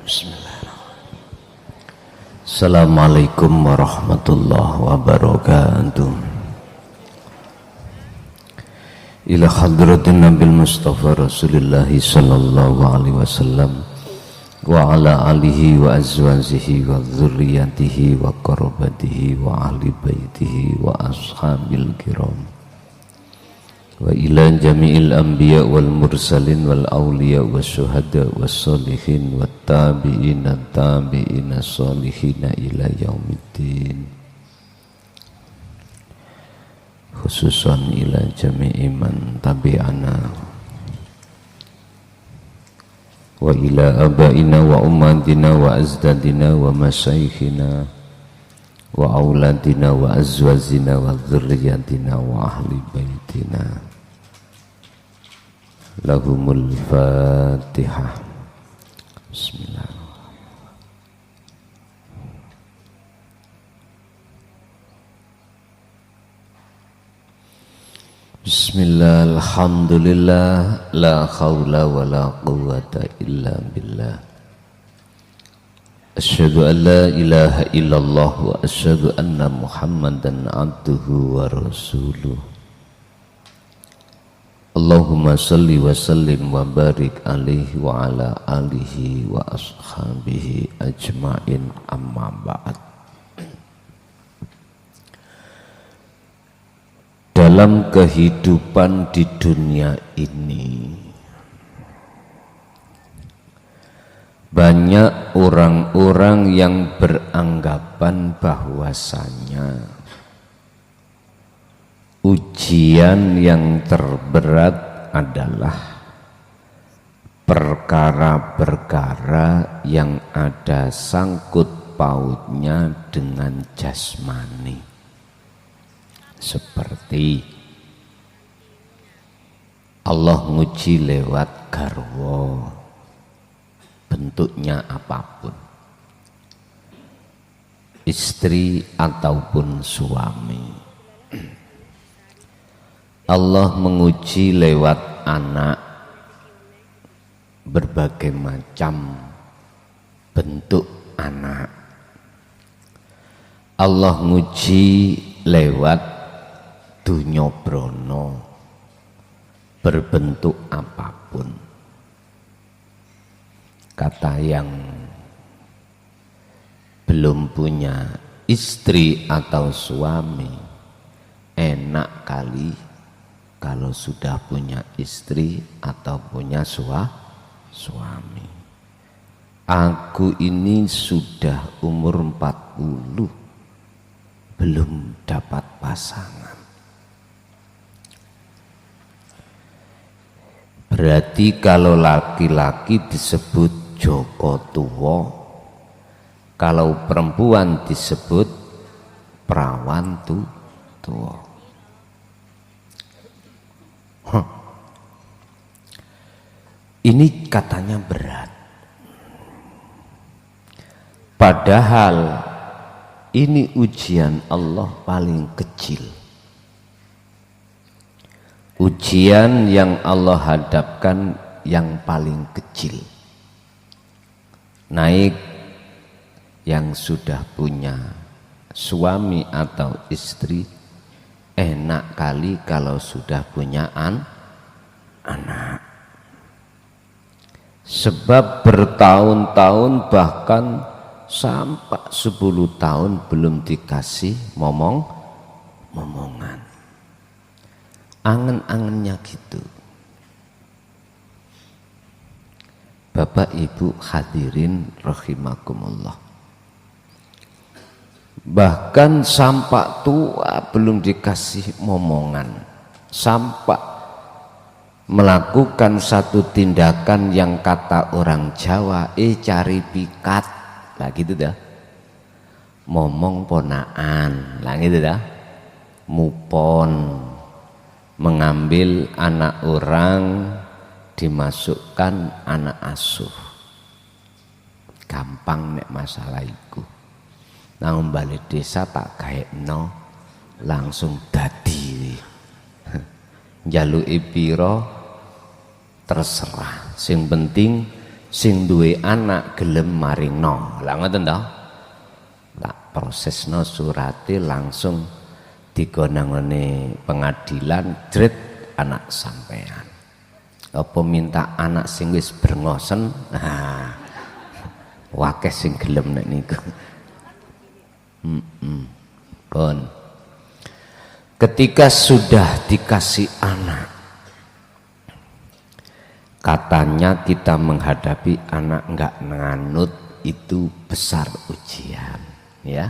Bismillahirrahmanirrahim. Assalamualaikum warahmatullahi wabarakatuh. Ila hadratin Nabil Mustafa Rasulullah sallallahu alaihi wasallam wa ala alihi wa azwajihi wa dzurriyyatihi wa qarabatihi wa ahli baitihi wa ashabil kiram wa ila jami'il anbiya wal mursalin wal awliya was syuhada was sholihin wat tabi'ina tabi'ina sholihina ila yaumiddin, khususan ila jami'i man tabi'ana wa ila abaina wa ummatina wa azdadina wa masyayikhina wa auladina wa azwazina wa dzurriyyatina wa ahli baitina. Lahumul Fatihah. Bismillahirrahmanirrahim. Bismillah, alhamdulillah, la khawla wa la quwwata illa billah. Asyhadu an la ilaha illallah wa asyhadu anna Muhammadan abduhu wa rasuluh. Allahumma salli wa sallim wa barik alaihi wa ala alihi wa ashabihi ajma'in, amma ba'd. Dalam kehidupan di dunia ini banyak orang-orang yang beranggapan bahwasanya ujian yang terberat adalah perkara-perkara yang ada sangkut pautnya dengan jasmani, seperti Allah nguji lewat garwa, bentuknya apapun, istri ataupun suami. Allah menguji lewat anak, berbagai macam bentuk anak. Allah nguji lewat dunya brana, berbentuk apapun. Kata yang belum punya istri atau suami, enak kali kalau sudah punya istri atau punya suami. Aku ini sudah umur 40, belum dapat pasangan. Berarti kalau laki-laki disebut Joko Tuwo, kalau perempuan disebut perawan tuwo. Ini katanya berat. Padahal ini ujian Allah paling kecil. Ujian yang Allah hadapkan yang paling kecil. Naik yang sudah punya suami atau istri, enak kali kalau sudah punya anak. Sebab bertahun-tahun bahkan sampai 10 tahun belum dikasih momongan. Angen-angennya gitu. Bapak Ibu hadirin rahimakumullah. Bahkan sampai tua belum dikasih momongan, sampai melakukan satu tindakan yang kata orang Jawa cari pikat lah gitu dah, momong ponaan lah gitu dah, mupon, mengambil anak orang dimasukkan anak asuh. Gampang nek masalah iku. Nang balik desa tak gaekno langsung dadi. Njaluki pira terserah, sing penting sing duwe anak gelem maringno. Lah ngoten to. Tak prosesno surate langsung digonangone pengadilan jret anak sampean. Apa minta anak sing wis brengosen? Nah, wakeh sing gelem nek niku. Pun. Ketika sudah dikasih anak, katanya kita menghadapi anak enggak nganut itu besar ujian, ya.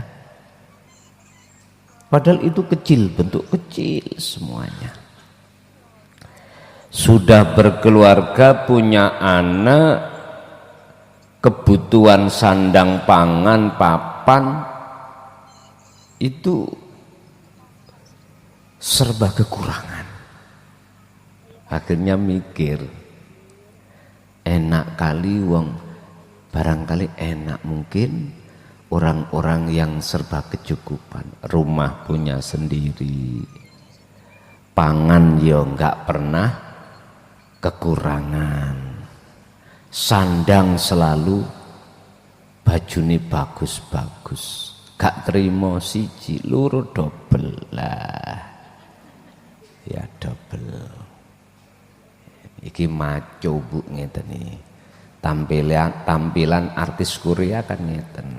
Padahal itu kecil, bentuk kecil semuanya. Sudah berkeluarga, punya anak, kebutuhan sandang pangan, papan, itu serba kekurangan. Akhirnya mikir, enak kali wong, barangkali enak mungkin orang-orang yang serba kecukupan, rumah punya sendiri, pangan yo enggak pernah kekurangan, sandang selalu bajune bagus-bagus, gak terima siji loro dobel lah, ya dobel. Iki maco bu ngeten nih, tampilan artis Korea kan ngeten.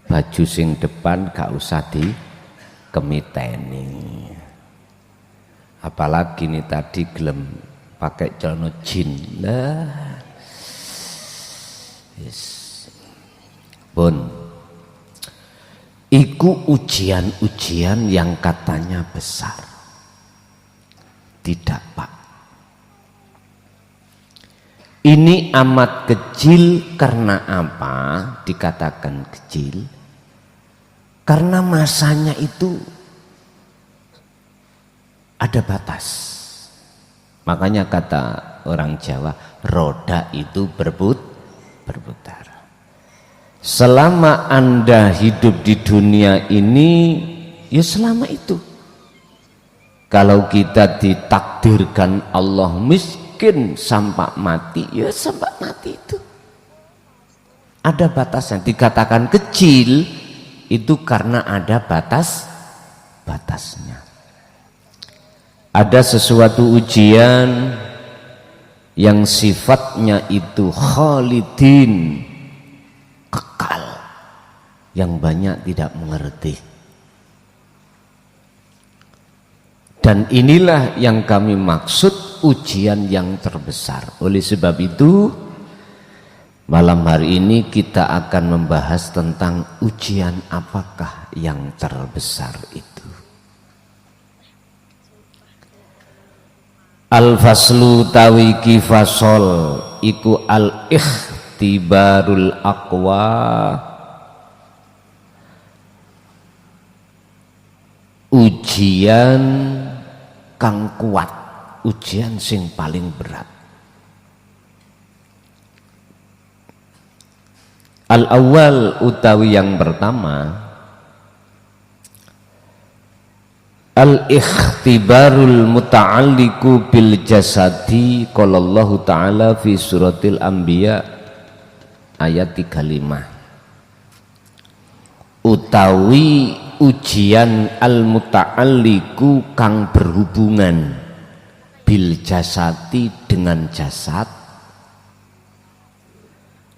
Baju sing depan gak usah dikemiteni, apalagi nih tadi gelem pakai celana jin lah. Yes. Pun iku ujian-ujian yang katanya besar. Tidak Pak, ini amat kecil. Karena apa dikatakan kecil? Karena masanya itu ada batas. Makanya kata orang Jawa, roda itu berputar. Selama Anda hidup di dunia ini, ya selama itu. Kalau kita ditakdirkan Allah miskin sampai mati, ya sampai mati itu. Ada batasnya. Dikatakan kecil itu karena ada batasnya. Ada sesuatu ujian yang sifatnya itu khalidin, kekal, yang banyak tidak mengerti. Dan inilah yang kami maksud ujian yang terbesar. Oleh sebab itu malam hari ini kita akan membahas tentang ujian apakah yang terbesar itu. Al-faslu tawiki fasol iku al-ikhtibarul aqwa, ujian kang kuat, ujian sing paling berat. Al-awwal utawi yang pertama, al-ikhtibarul muta'alliqu bil jasadi, qala Allah Ta'ala fi suratil Anbiya ayat 35. Utawi ujian al-muta'alliqu kang berhubungan bil jasadi dengan jasad.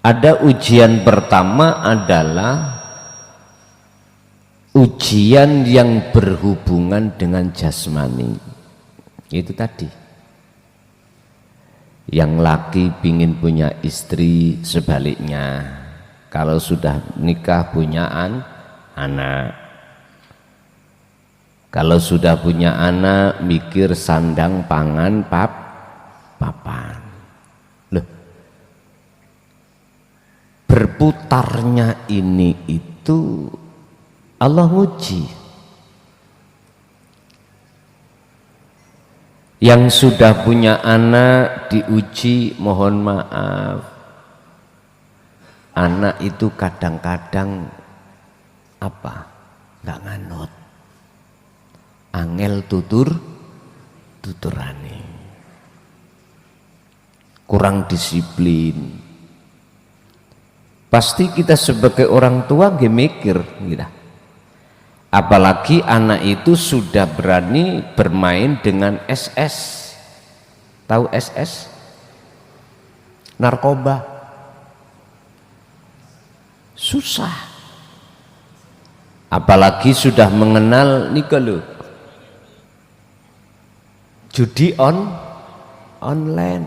Ada ujian pertama adalah ujian yang berhubungan dengan jasmani. Itu tadi, yang laki pingin punya istri, sebaliknya kalau sudah nikah punya anak, kalau sudah punya anak mikir sandang pangan papan. Loh, berputarnya ini itu Allah uji. Yang sudah punya anak diuji, mohon maaf, anak itu kadang-kadang apa? Nggak nganut, angel tuturane. kurang disiplin. Pasti kita sebagai orang tua nggih mikir gitu. Apalagi anak itu sudah berani bermain dengan SS. Tahu SS? Narkoba. Susah. Apalagi sudah mengenal nika lho. Judi online.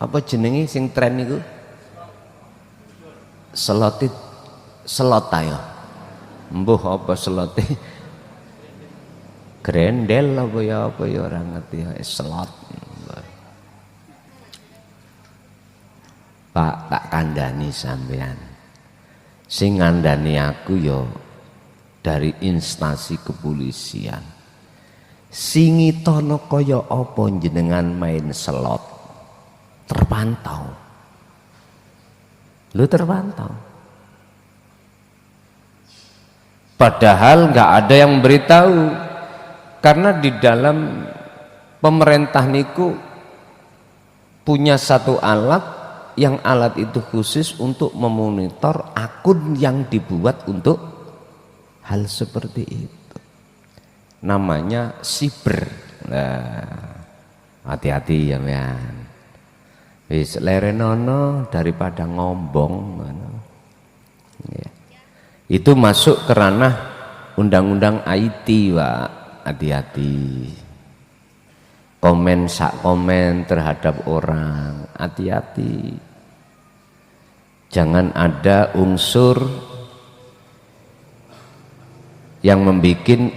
Apa jenenge sing tren niku? Slot ayo. Mbuh apa selote? Grendel apa ya orang ngerti ya slot. Pak tak kandhani sampean. Sing ngandani aku ya dari instansi kepolisian. Singitono kaya apa jenengan main slot? Terpantau. Lu terpantau. Padahal nggak ada yang beritahu, karena di dalam pemerintah niku punya satu alat, yang alat itu khusus untuk memonitor akun yang dibuat untuk hal seperti itu. Namanya siber. Nah, hati-hati ya men. Wis lerenono daripada ngombong. Ya. Itu masuk ke ranah undang-undang IT, Pak. Hati-hati. Komen sak komen terhadap orang, hati-hati. Jangan ada unsur yang membuat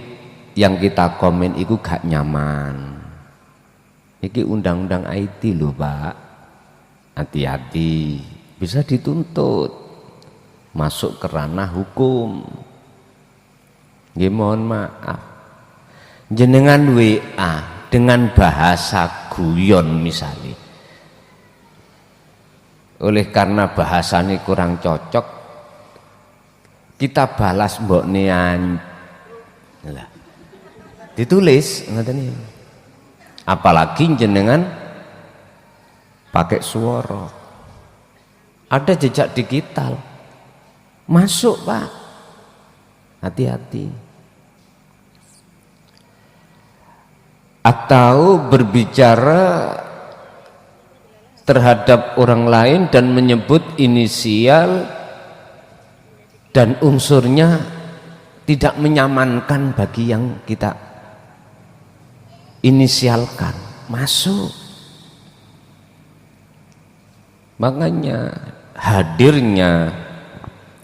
yang kita komen itu gak nyaman. Ini undang-undang IT loh, Pak. Hati-hati, bisa dituntut. Masuk ke ranah hukum. Nggih mohon maaf. Jenengan WA dengan bahasa guyon misalnya. Oleh karena bahasanya kurang cocok, kita balas mbok nian. Lah. Ditulis ngoten iki. Apalagi jenengan pakai suara. Ada jejak digital. Masuk, Pak. Hati-hati. Atau berbicara terhadap orang lain dan menyebut inisial dan unsurnya tidak menyamankan bagi yang kita inisialkan. Masuk. Makanya hadirnya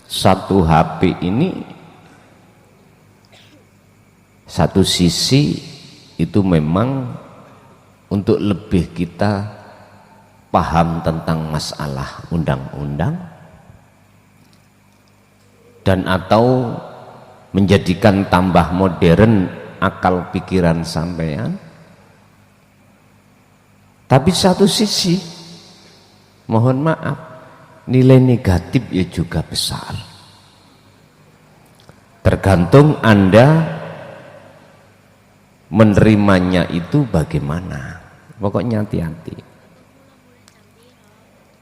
satu HP ini satu sisi itu memang untuk lebih kita paham tentang masalah undang-undang dan atau menjadikan tambah modern akal pikiran sampean. Tapi satu sisi mohon maaf, nilai negatif ya juga besar. Tergantung Anda menerimanya itu bagaimana. Pokoknya hati-hati.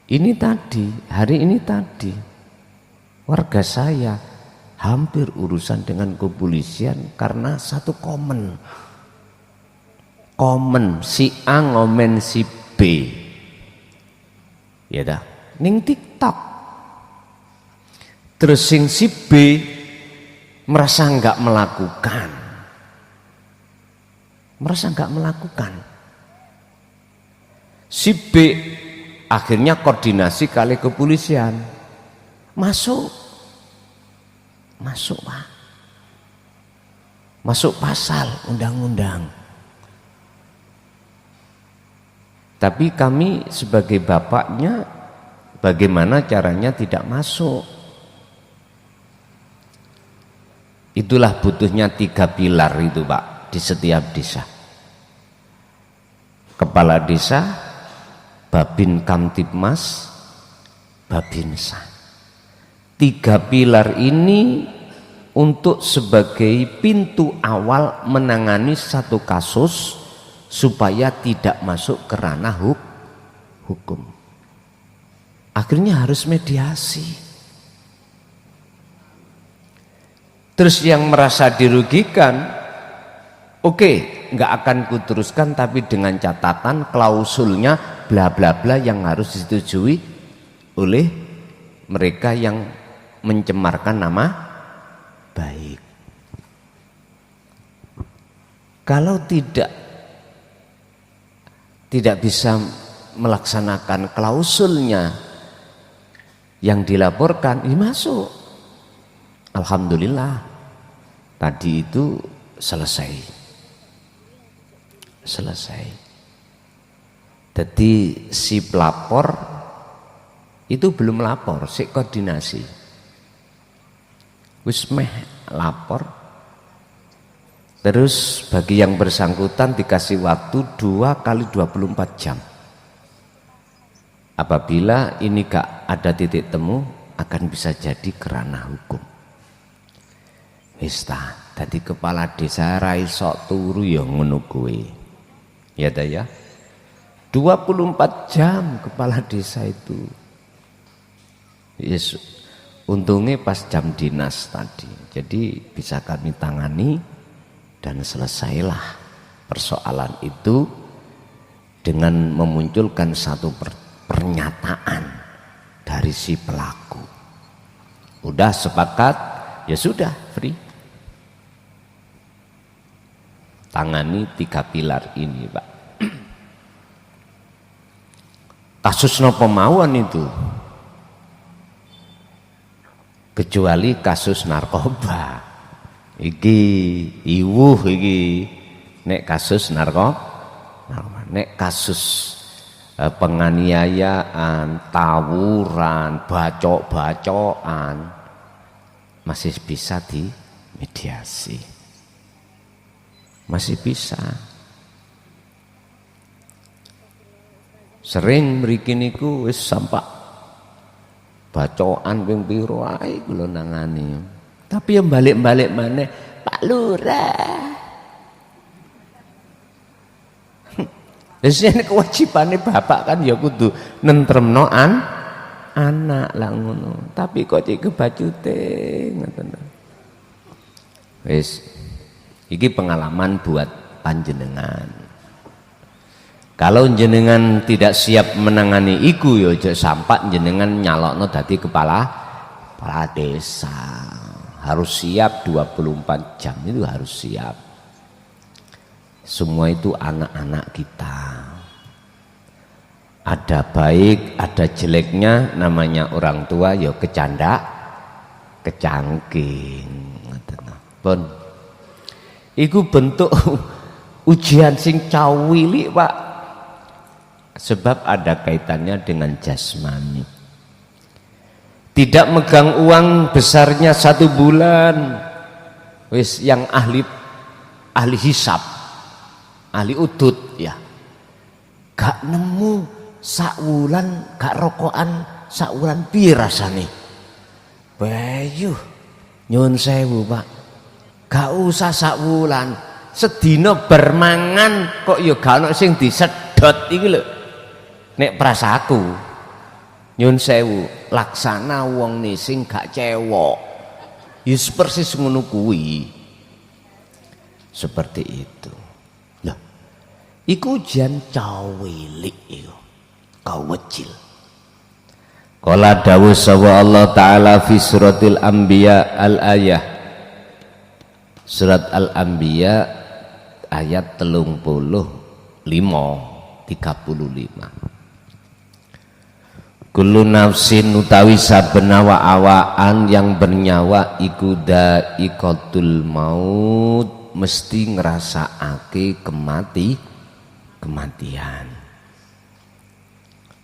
Ini tadi, hari ini tadi, warga saya hampir urusan dengan kepolisian karena satu komen. Komen si A ngomen si B. Ya dah. Ning TikTok, terus sing si B merasa enggak melakukan, si B akhirnya koordinasi kali kepolisian, masuk Pak, masuk pasal undang-undang. Tapi kami sebagai bapaknya, bagaimana caranya tidak masuk? Itulah butuhnya 3 pilar itu, Pak, di setiap desa. Kepala desa, Babin Kamtibmas, Babinsa. 3 pilar ini untuk sebagai pintu awal menangani satu kasus supaya tidak masuk ke ranah hukum. Akhirnya harus mediasi. Terus yang merasa dirugikan, oke, nggak akan kuteruskan, tapi dengan catatan klausulnya bla bla bla yang harus disetujui oleh mereka yang mencemarkan nama baik. Kalau tidak bisa melaksanakan klausulnya yang dilaporkan, ini masuk. Alhamdulillah tadi itu selesai. Jadi si pelapor itu belum lapor, si koordinasi. Wis meh lapor. Terus bagi yang bersangkutan dikasih waktu 2 kali 24 jam. Apabila ini gak ada titik temu, akan bisa jadi kerana hukum. Wis ta, dadi kepala desa ra iso turu ya ngono kuwi. Ya ta ya. 24 jam kepala desa itu. Yes, untungnya pas jam dinas tadi. Jadi bisa kami tangani dan selesailah persoalan itu dengan memunculkan satu pernyataan dari si pelaku. Udah sepakat, ya sudah free. Tangani 3 pilar ini, Pak. Kasus nopo mawon itu, kecuali kasus narkoba. Iki iwuh iki nek kasus narkoba. Nek kasus penganiayaan, tawuran, bacok-bacokan masih bisa dimediasi. Masih bisa. Sering mriki niku wis sampak bacokan ping piro ae kula nangani. Tapi yang balik-balik maneh, Pak Lurah. Wis nek kewajibane bapak kan ya kudu nentremno anak lah ngono. Tapi kok cek kebacute ngoten. Wis iki pengalaman buat panjenengan. Kalau jenengan tidak siap menangani iku ya aja sampak jenengan nyalokno dadi kepala desa. Harus siap 24 jam itu harus siap. Semua itu anak-anak kita. Ada baik, ada jeleknya, namanya orang tua ya kecangking. Pun iku bentuk ujian sing cawili, Pak. Sebab ada kaitannya dengan jasmani. Tidak megang uang besarnya 1 bulan. Wis yang ahli hisab, ahli udut ya. Gak nemu sakwulan, gak rokokan sakwulan piye rasane. Bayu nyun sewu, Pak. Gak usah sakwulan, sedina bermangan kok ya gak ono sing disedot iki lho. Nek prasaku nyun sewu, laksana wong sing gak cewek. Ya persis ngono kuwi. Seperti itu. Lah, iku ujian cawilik iku. Kawecil. Qala dawuh sapa Allah taala fi suratil anbiya al-ayah. Surat Al-Anbiya ayat 35. Kullu nafsin utawi saben awak-awakan yang bernyawa iku dha'iqatul maut, mesti ngrasakake kematian.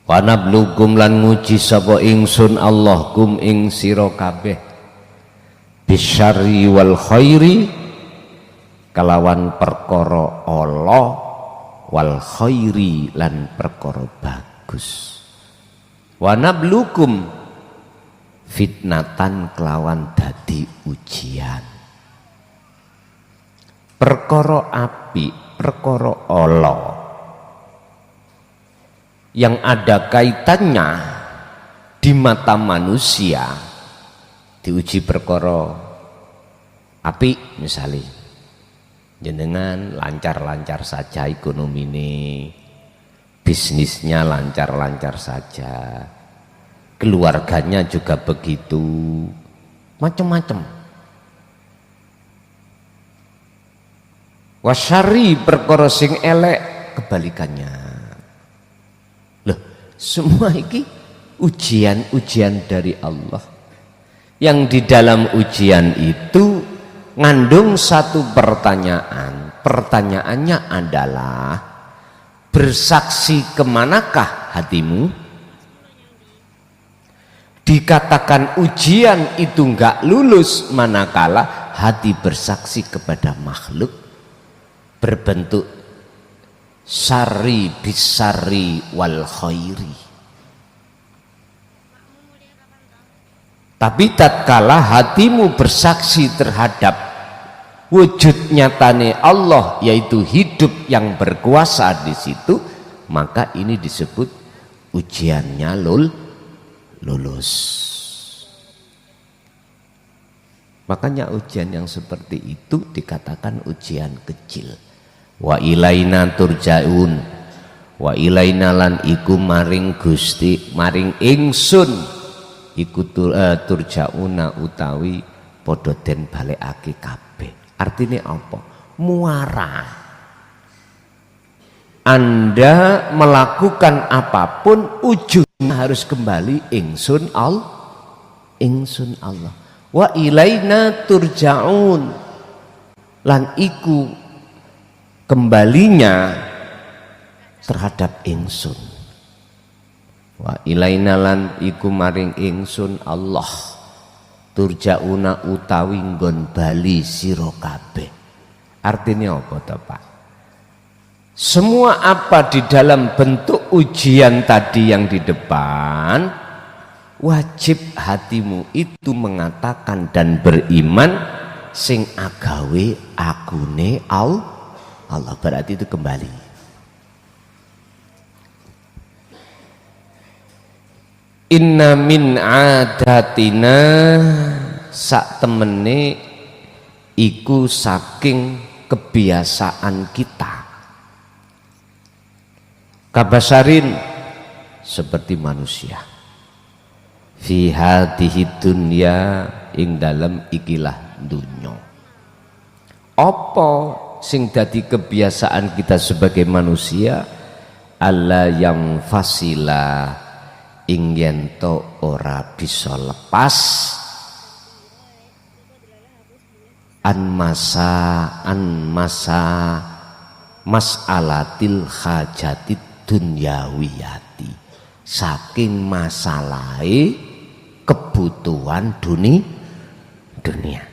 Wa nablukum lan nguji sapa ingsun Allah kum ing sira kabeh bisyarri wal khairi kalawan perkara Allah wal khairi lan perkara bagus. Wa nablukum fitnatan kelawan dadi ujian. Perkara api, perkara Allah yang ada kaitannya di mata manusia diuji perkara apik, misalnya jenengan lancar-lancar saja ekonomi ini, bisnisnya lancar-lancar saja, keluarganya juga begitu, macam-macam. Wasyari perkara sing elek kebalikannya. Loh, semua ini ujian-ujian dari Allah. Yang di dalam ujian itu ngandung satu pertanyaan. Pertanyaannya adalah, bersaksi kemanakah hatimu? Dikatakan ujian itu enggak lulus manakala hati bersaksi kepada makhluk berbentuk syarri bisarri wal khairi. Tapi tatkala hatimu bersaksi terhadap wujud nyatane Allah, yaitu hidup yang berkuasa di situ, maka ini disebut ujiannya lulus. Makanya ujian yang seperti itu dikatakan ujian kecil. Wa ilaina turjaun, wa ilaina lan iku maring Gusti, maring ingsun iku turjauna utawi padha den balekake kabeh. Artinya apa? Muara. Anda melakukan apapun ujungnya harus kembali ingsun Allah. Wa ilaina turjaun, lan iku kembalinya terhadap ingsun. Wa ilaina lan iku maring ingsun Allah, turjauna utawi nggon bali sira kabeh. Artinya apa to, Pak? Semua apa di dalam bentuk ujian tadi yang di depan, wajib hatimu itu mengatakan dan beriman sing agawe akune Allah. Berarti itu kembali. Inna min adatina, sak temene iku saking kebiasaan kita. Kabasarin, seperti manusia. Fi hadhihi dunya, ing dalam ikilah dunya. Apa sing dadi kebiasaan kita sebagai manusia? Alla yang fasila, ing yen to ora bisa lepas an masa mas'alatil hajatid dunyawiyati, saking masalahe kebutuhan dunia.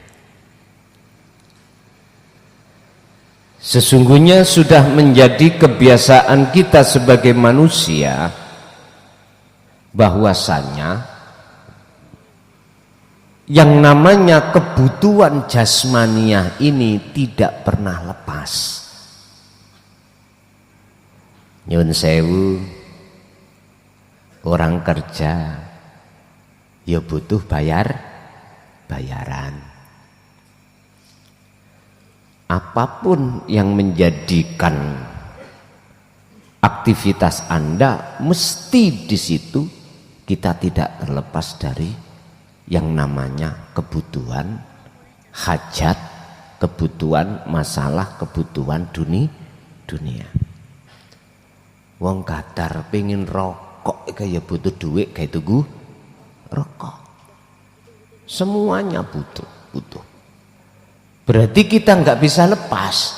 Sesungguhnya sudah menjadi kebiasaan kita sebagai manusia bahwasanya yang namanya kebutuhan jasmaniah ini tidak pernah lepas. Nyun sewu, orang kerja ya butuh bayaran. Apapun yang menjadikan aktivitas Anda, mesti di situ kita tidak terlepas dari yang namanya kebutuhan hajat, kebutuhan masalah, kebutuhan dunia. Wong kadar pengen rokok kayak butuh duit kayak tugu rokok. Semuanya butuh. Berarti kita nggak bisa lepas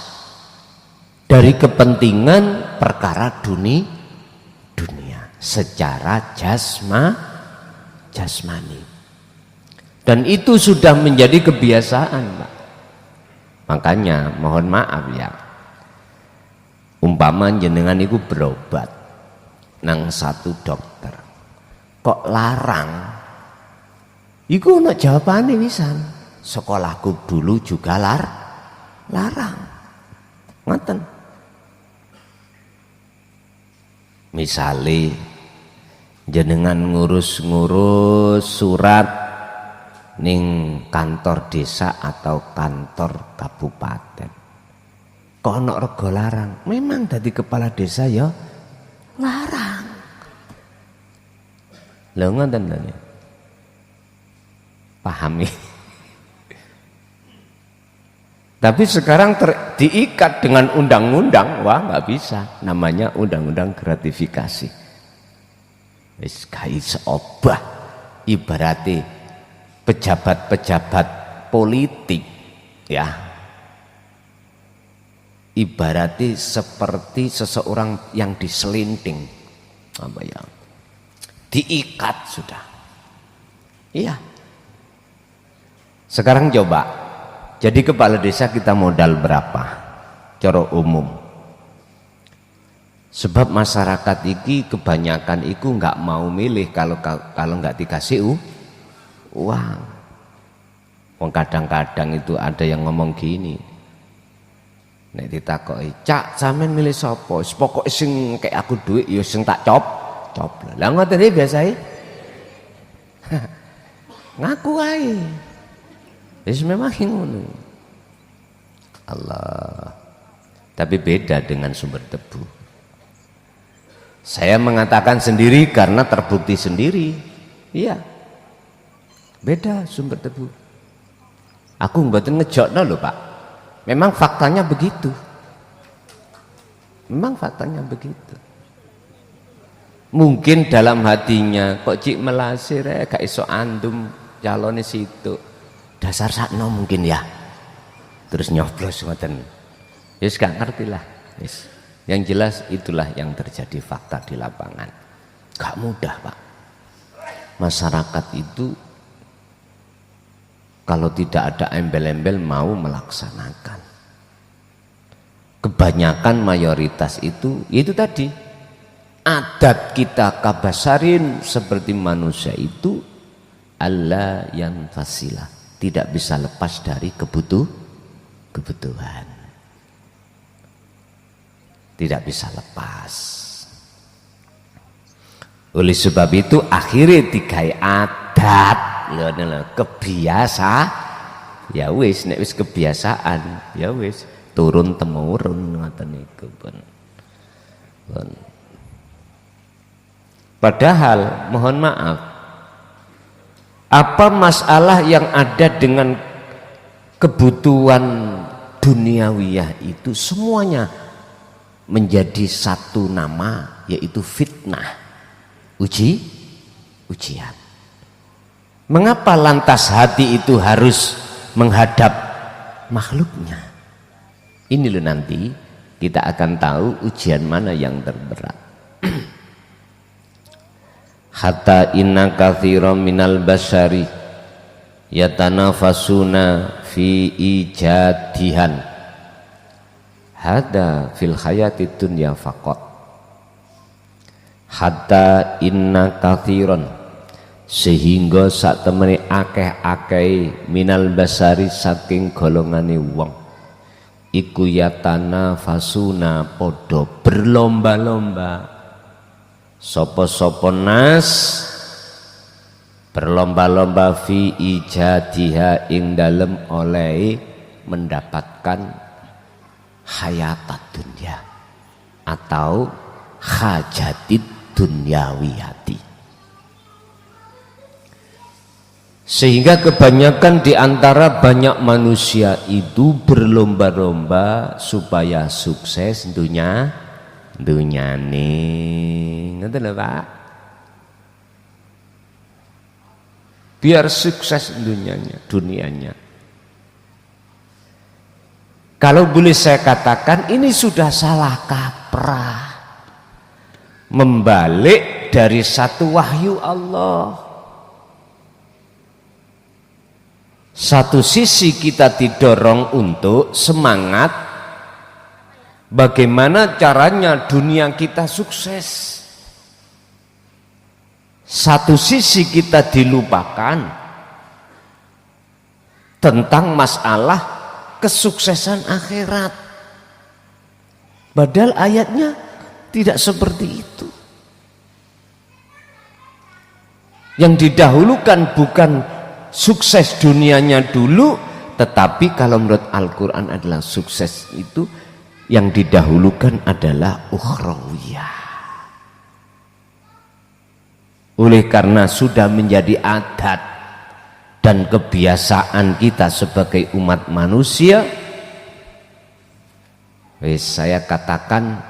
dari kepentingan perkara dunia secara jasmani. Dan itu sudah menjadi kebiasaan, Pak. Makanya mohon maaf ya, umpama jenengan itu berobat nang satu dokter kok larang, iku ono jawabane wisan. Sekolahku dulu juga larang. Ngoten. Misale jenengan ngurus-ngurus surat ning kantor desa atau kantor kabupaten. Kok ana rega larang? Memang dadi kepala desa ya larang. Lha ngoten lho. Pahami. Tapi sekarang diikat dengan undang-undang, wah nggak bisa. Namanya undang-undang gratifikasi. Wis gak iso obah. Ibarate pejabat-pejabat politik ya. Ibarate seperti seseorang yang diselinting. Apa ya? Diikat sudah. Iya. Sekarang coba. Jadi kepala desa kita modal berapa? Cara umum. Sebab masyarakat iki kebanyakan iku nggak mau milih kalau nggak dikasih uang. Kadang-kadang itu ada yang ngomong gini. Nek ditakoki, "Cak, sampean milih sapa? Pokoke sing kayak aku duit ya sing tak cop." Lah ngoten iki biasae. Ngaku ae. Wis memang ngono. Allah. Tapi beda dengan sumber debu. Saya mengatakan sendiri karena terbukti sendiri. Iya. Beda sumber debu. Aku mboten ngejokno lho, Pak. Memang faktanya begitu. Memang faktanya begitu. Mungkin dalam hatinya kok cik melasir gak iso andum calone situ. Dasar sakno mungkin ya. Terus nyoblos ngoten. Wis gak ngerti lah. Wis. Yang jelas itulah yang terjadi fakta di lapangan. Gak mudah, Pak. Masyarakat itu kalau tidak ada embel-embel mau melaksanakan. Kebanyakan mayoritas itu tadi. Adat kita kabasarin seperti manusia itu Allah yang fasilah. Tidak bisa lepas dari kebutuhan. Tidak bisa lepas. Oleh sebab itu akhirnya digawe adat, kebiasa. Ya wis, nek wis kebiasaan, ya wis turun temurun ngoten niku pun. Padahal mohon maaf, apa masalah yang ada dengan kebutuhan duniawiyah itu semuanya menjadi satu nama, yaitu fitnah, ujian. Mengapa lantas hati itu harus menghadap makhluknya? Ini loh nanti kita akan tahu ujian mana yang terberat. Hatta inna katsiran minal basari yatanafasuna fi ijadihan hada fil hayati dunya faqat. Hatta inna katsiran, sehingga sak temene akeh-akeh minal basari saking golongane wong iku yatanafasuna padha berlomba-lomba. Sopo-sopo nas berlomba-lomba fi ijadiha ing dalem oleh mendapatkan hayatat dunia atau hajatid dunyawiyati. Sehingga kebanyakan di antara banyak manusia itu berlomba-lomba supaya sukses dunyane. Ngoten lho, Pak. Biar sukses dunianya. Kalau boleh saya katakan ini sudah salah kaprah. Membalik dari satu wahyu Allah. Satu sisi kita didorong untuk semangat bagaimana caranya dunia kita sukses. Satu sisi kita dilupakan tentang masalah kesuksesan akhirat. Padahal ayatnya tidak seperti itu. Yang didahulukan bukan sukses dunianya dulu, tetapi kalau menurut Al-Quran adalah sukses itu yang didahulukan adalah ukhrawiyah. Oleh karena sudah menjadi adat dan kebiasaan kita sebagai umat manusia, saya katakan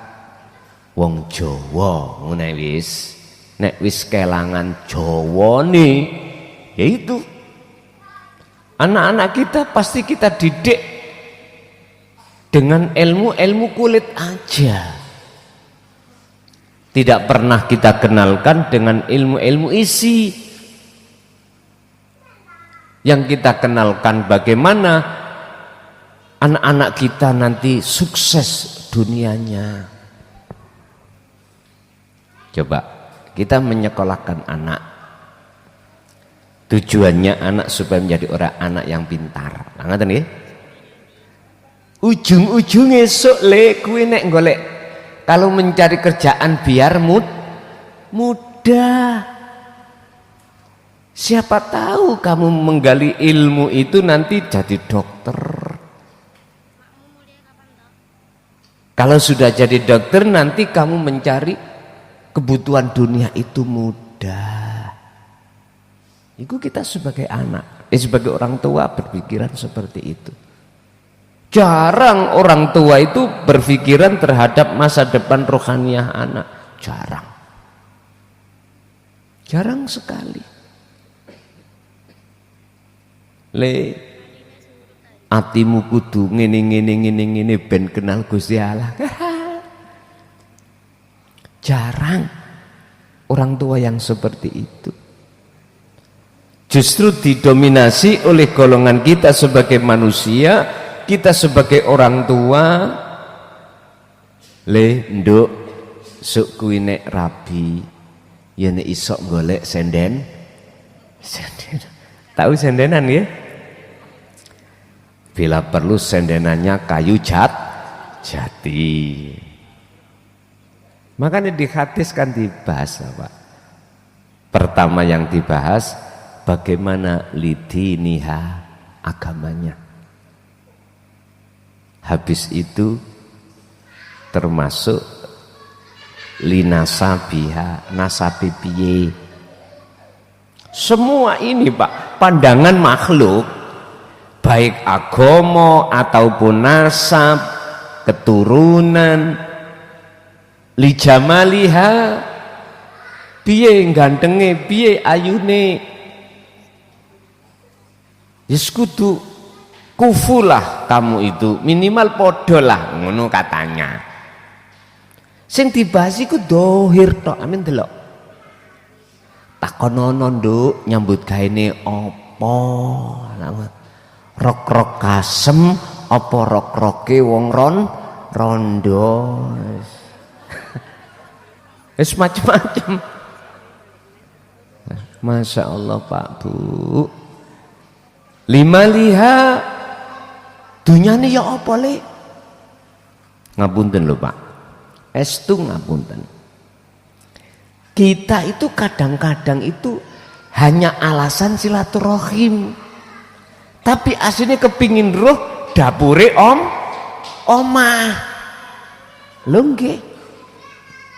wong Jawa ngene wis, nek wis kelangan Jawa nih, yaitu anak-anak kita pasti kita didik dengan ilmu kulit aja. Tidak pernah kita kenalkan dengan ilmu isi. Yang kita kenalkan bagaimana anak-anak kita nanti sukses dunianya. Coba kita menyekolahkan anak, tujuannya anak supaya menjadi anak yang pintar. Ngerti nggih? Ujung-ujungnya sok le kuwi nek golek kalau mencari kerjaan biar mudah. Siapa tahu kamu menggali ilmu itu nanti jadi dokter. Kalau sudah jadi dokter nanti kamu mencari kebutuhan dunia itu mudah. Itu kita sebagai anak, sebagai orang tua berpikiran seperti itu. Jarang orang tua itu berpikiran terhadap masa depan rohaniah anak. Jarang sekali. Atimu kudu ngene ben kenal Gusti Allah. Jarang orang tua yang seperti itu. Justru didominasi oleh golongan kita sebagai manusia. Kita sebagai orang tua, nduk suk kuwi nek rabi ya nek isok golek senden. Tahu sendenan ya? Bila perlu sendenannya kayu jati. Makanya di hadis kan dibahas apa? Pertama yang dibahas bagaimana lidiniha, agamanya. Habis itu termasuk linasabiha, nasabi piye. Semua ini Pak, pandangan makhluk baik agama ataupun nasab, keturunan, lijamaliha, piye gantenge, piye ayune, yes kudu kufulah kamu itu, minimal podolah ngono katanya. Sing dibahas iku dohir tok, amin delok. Takonono nduk nyambut gaene apa? Rok-rok kasem apa rok-roke wong rondo. Wis macam-macam. Masya Allah Pak Bu. Lima liha dunyane ya apa le? Ngapunten lho Pak. Estu ngapunten. Kita itu kadang-kadang itu hanya alasan silaturahim. Tapi aslinya kepingin roh dapure omah. Lho nggih.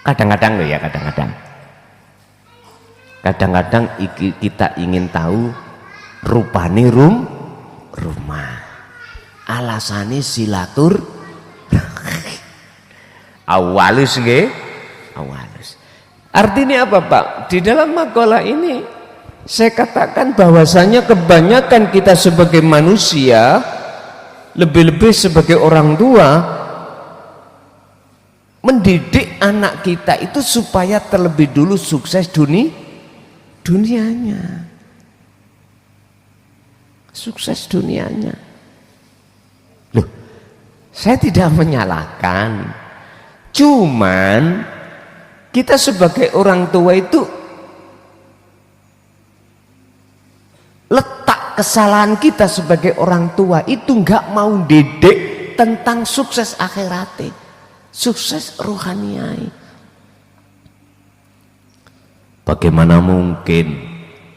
Kadang-kadang lho ya, kadang-kadang. Kadang-kadang kita ingin tahu rupane rumah. Alasane silatur awalus nggih, awalus. Artinya apa Pak? Di dalam makalah ini saya katakan bahwasanya kebanyakan kita sebagai manusia, lebih-lebih sebagai orang tua, mendidik anak kita itu supaya terlebih dulu sukses dunianya. Sukses dunianya. Loh, saya tidak menyalahkan. Cuman kita sebagai orang tua itu letak kesalahan kita sebagai orang tua itu nggak mau didik tentang sukses akhiratnya, sukses rohaniai. Bagaimana mungkin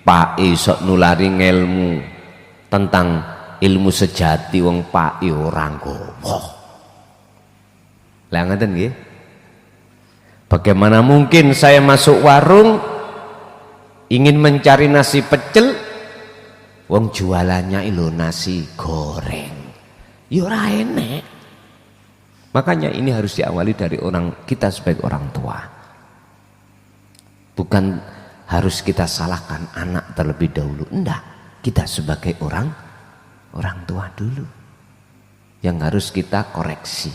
Pak sok nulari ngelmu tentang ilmu sejati wong Pak orang gowo. Lah ngaten nggih. Bagaimana mungkin saya masuk warung ingin mencari nasi pecel, wong jualannya ilo nasi goreng, ya ora enek. Makanya ini harus diawali dari kita sebagai orang tua. Bukan harus kita salahkan anak terlebih dahulu, enggak. Kita sebagai orang tua dulu yang harus kita koreksi.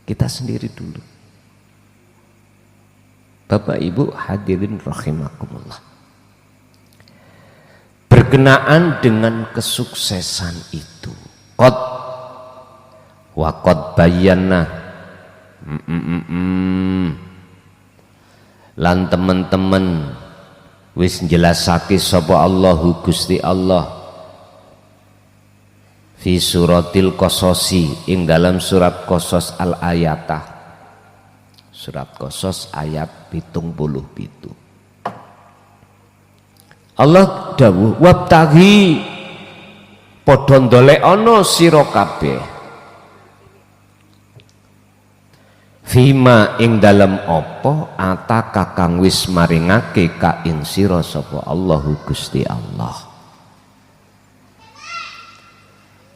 Kita sendiri dulu. Bapak Ibu hadirin rahimakumullah. Berkenaan dengan kesuksesan itu, qad wa qad bayyana lan teman-teman wis jelasake sapa Allahu Gusti Allah fi suratil Qasosi ing dalam surat Qasas al-ayatah. Surat Qasas ayat 77. Allah dawuh wabtaghi padha ndolekana sira kabeh fima ing dalam apa ataka kang wis maringake ka ing sira sapa Allahu Gusti Allah.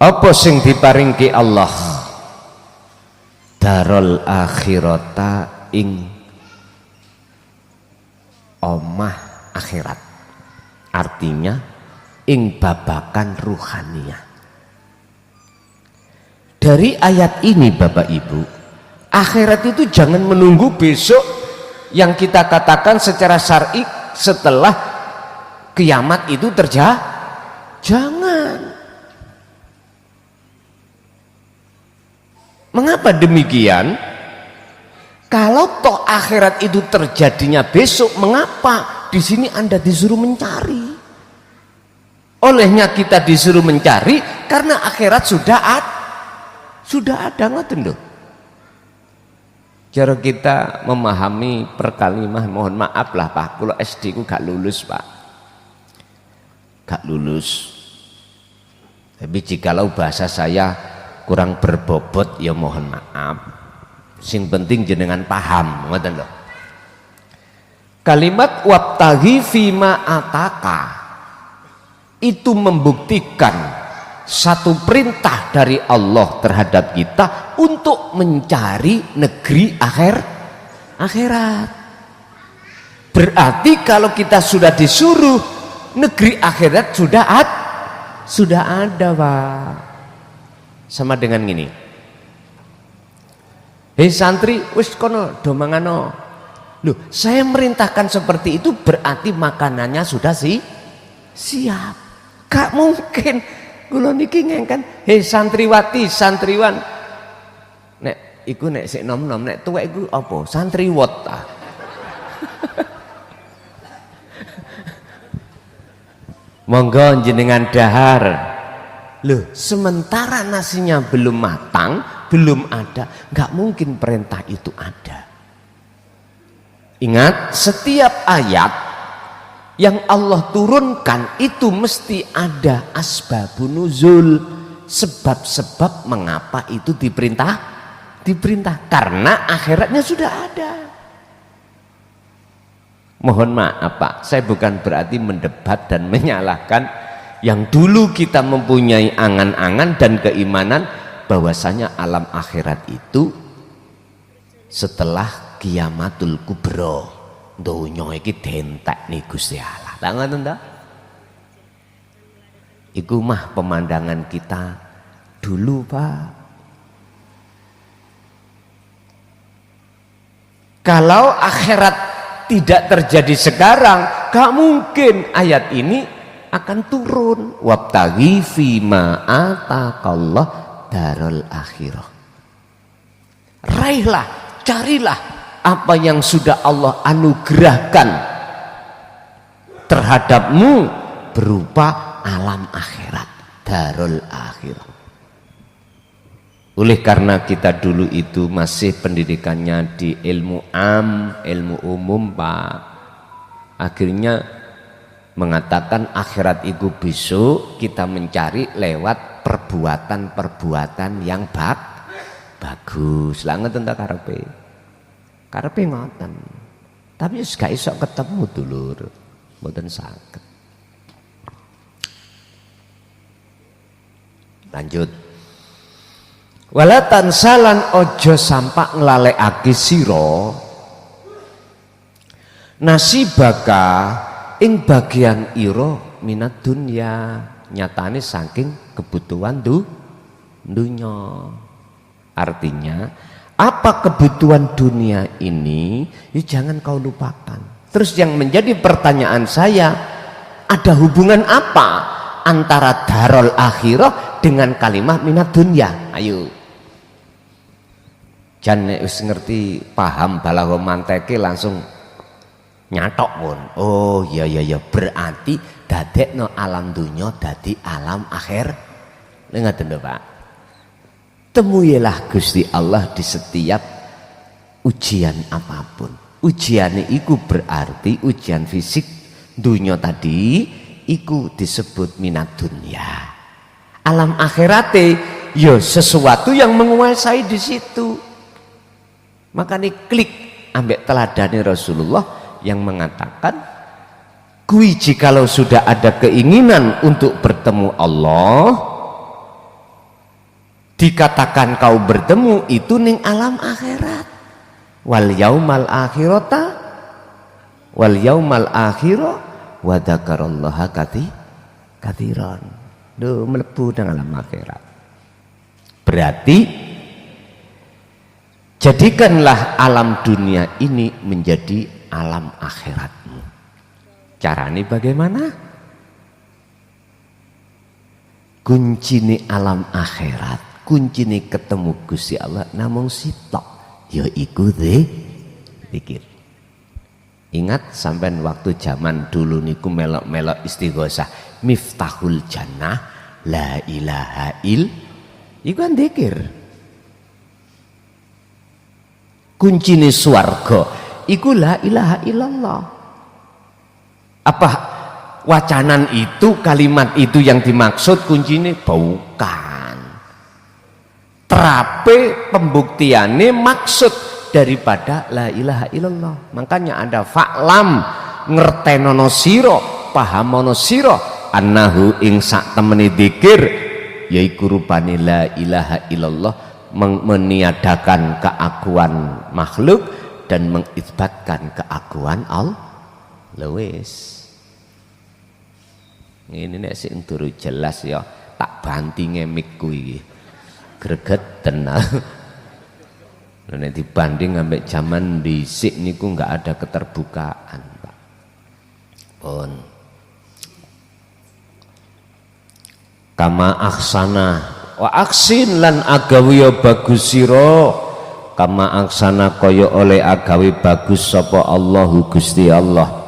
Apa sing diparingke Allah? Darul akhirata ing omah akhirat, artinya ing babakan ruhaniyah. Dari ayat ini Bapak Ibu, akhirat itu jangan menunggu besok yang kita katakan secara syar'i setelah kiamat itu terjadi. Jangan. Mengapa demikian? Kalau toh akhirat itu terjadinya besok, mengapa di sini Anda disuruh mencari? Olehnya kita disuruh mencari karena akhirat sudah ada ngoten lho. Cara kita memahami perkalimah, mohon maaf lah Pak, kalau SD ku gak lulus Pak, gak lulus. Tapi jikalau bahasa saya kurang berbobot ya mohon maaf. Sing penting jenengan paham, ngoten lho. Kalimat wabtaghi fima ataka itu membuktikan satu perintah dari Allah terhadap kita untuk mencari negeri akhirat. Berarti kalau kita sudah disuruh, negeri akhirat sudah ada Pak. Sama dengan gini, hei santri, wis kono do mangano. Loh, saya merintahkan seperti itu berarti makanannya sudah siap. Gak mungkin kula niki ngengken, hei santriwati, santriwan. Nek iku nek sik nom-nom, nek tuwek iku apa? Santriwot ta. Monggo jenengan dahar. Loh, sementara nasinya belum matang, belum ada, nggak mungkin perintah itu ada. Ingat, setiap ayat yang Allah turunkan itu mesti ada asbabun nuzul, sebab-sebab mengapa itu diperintah karena akhiratnya sudah ada. Mohon maaf Pak, saya bukan berarti mendebat dan menyalahkan yang dulu kita mempunyai angan-angan dan keimanan bahwasanya alam akhirat itu setelah kiamatul kubro, donya iki dentek nih Gusti Allah. Tak ngoten ta? Iku mah pemandangan kita dulu Pak. Kalau akhirat tidak terjadi sekarang, gak mungkin ayat ini akan turun. Wabtaghi fima ataqallah darul akhirah. Raihlah, carilah apa yang sudah Allah anugerahkan terhadapmu berupa alam akhirat, darul akhirah. Oleh karena kita dulu itu masih pendidikannya di ilmu ilmu umum Pak, akhirnya mengatakan akhirat itu besok kita mencari lewat perbuatan-perbuatan yang bagus. Lah ngoten ta karepe. Karepe ngoten. Tapi wis gak iso ketemu dulur. Mboten saged. Lanjut. Wala tansalan ojo sampak nglalekake sira nasibaka ing bagian ira minat dunya, nyatane saking kebutuhan dunya. Artinya apa kebutuhan dunia ini ya jangan kau lupakan. Terus yang menjadi pertanyaan saya, ada hubungan apa antara darul akhirah dengan kalimat minat dunya? Ayo jan wis ngerti paham balaghah manteke langsung nyatok pun. Oh iya berarti dadekno alam dunya dadi alam akhir. Ngoten lho Pak. Temuilah Gusti Allah di setiap ujian apapun. Ujiane iku berarti ujian fisik dunya tadi iku disebut minat dunya. Alam akhirate ya sesuatu yang menguasai di situ. Makanya klik ambek teladani Rasulullah yang mengatakan kui jikalau sudah ada keinginan untuk bertemu Allah, dikatakan kau bertemu itu ning alam akhirat. Wal yaumal akhirata wal yaumal akhirah wa dzakarallaha katsiran. Duh mlebu nang alam akhirat. Berarti jadikanlah alam dunia ini menjadi alam akhiratmu. Caranya bagaimana? Kuncine alam akhirat, kuncine ketemu Gusti Allah namung sitok, yaiku zikir. Ingat sampean waktu zaman dulu niku melok-melok istighosah, miftahul jannah la ilaha iku kan zikir. Kuncine swarga iku la ilaha illallah. Apa wacanan itu, kalimat itu yang dimaksud kuncine? Bukan. Terape pembuktiannya maksud daripada la ilaha illallah. Makanya ada fa'lam ngertenono sira, pahamono sira annahu ing sak temene dzikir yaiku rupane la ilaha illallah, meniadakan keakuan makhluk dan mengisbatkan keakuan Allah. Lewis ini nek sing turu jelas ya tak bantinge mikku iki greget tenan. Nek dibanding ambek zaman dhisik niku enggak ada keterbukaan, Pak. Pun kama aksana wa aksin lan agawi bagus sira, kama aksana kaya oleh agawi bagus sapa Allahu Gusti Allah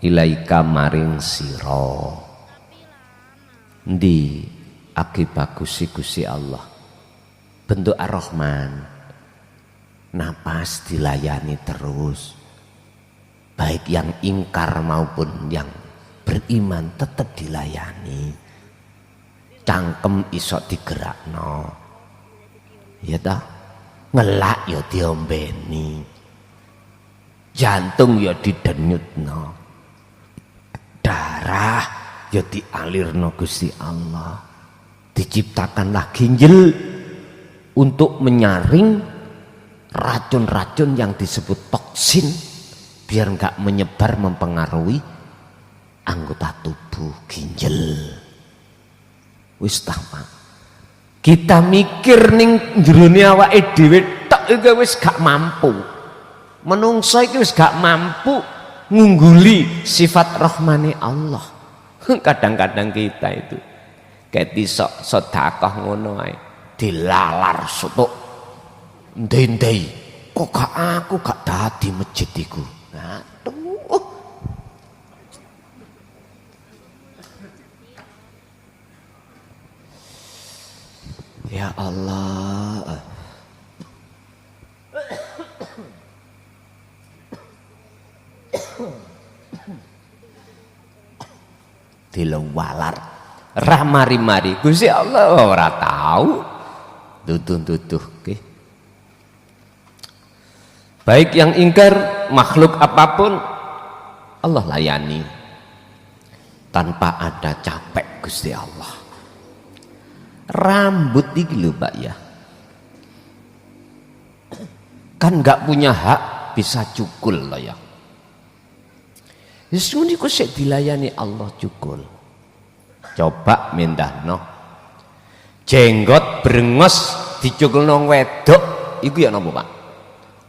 ilaika maring sira. Ndi aki bagusi Gusti Allah bentuk Ar-Rahman, napas dilayani terus, baik yang ingkar maupun yang beriman tetap dilayani. Cangkem isok digerakno, ya ta, ngelak ya diombeni, jantung ya didenyutno, darah ya dialirno Gusti Allah. Diciptakanlah ginjal untuk menyaring racun-racun yang disebut toksin biar enggak menyebar mempengaruhi anggota tubuh. Ginjal wis tamak. Kita mikir ning jerone awake dhewe tok iki wis gak mampu. Menungso iki wis gak mampu ngungguli sifat rahmane Allah. Kadang-kadang kita itu kayak sok sedekah ngono ae dilalar sotok ndendei kok gak aku gak dadi masjid iku. Aduh. Ya Allah. dilewalar rah mari-mari Gusti Allah ora tahu tutuh okay. Baik yang ingkar makhluk apapun Allah layani tanpa ada capek Gusti Allah. Rambut iki lho Pak ya, kan nggak punya hak bisa cukul loh ya. Yesus niku sik dilayani Allah cukul. Coba mindahno jenggot brengos dicukulno wedok iku ya napa Pak?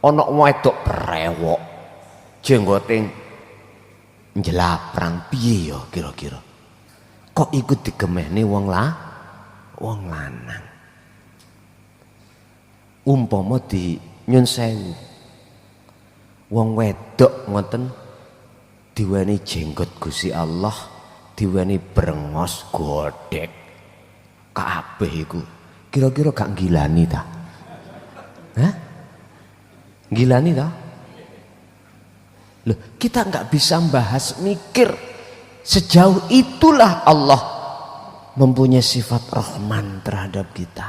Ana wedok brewok jenggote njelaprang piye ya kira-kira? Kok iku digemehne wong lanang. Umpama di nyun sewu wong wedok ngoten diweni jenggot Gusti Allah, diweni brengos godhek kabeh iku kira-kira gak gilani ta? Hah? Gilani ta? Loh, kita nggak bisa bahas mikir sejauh itulah Allah mempunyai sifat Rahman terhadap kita.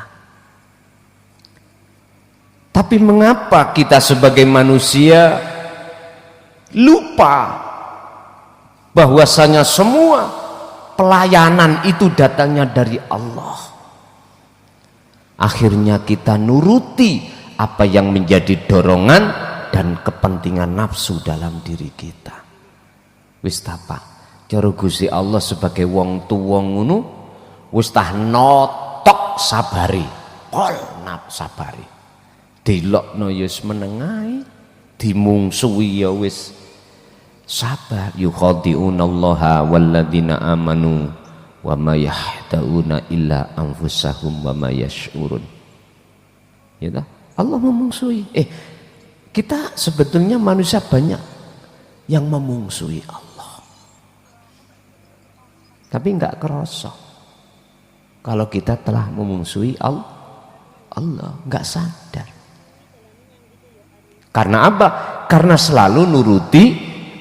Tapi mengapa kita sebagai manusia lupa bahwasanya semua pelayanan itu datangnya dari Allah? Akhirnya kita nuruti apa yang menjadi dorongan dan kepentingan nafsu dalam diri kita. Wis apa? Cara Gusti Allah sebagai wong tuwa ngono wis tah notok sabari, pol nap sabari. Dilokno ya wis menengahi, dimungsuhi ya wis sabar. Yukhadi'unallaha walladzina amanu wa ma yahda'una illa anfusahum wa ma yash'urun. Ya toh? Allah memungsuhi. Kita sebetulnya manusia banyak yang memungsuhi Allah. Tapi enggak kerasa kalau kita telah memungsuhi Allah, enggak sadar. Karena apa? Karena selalu nuruti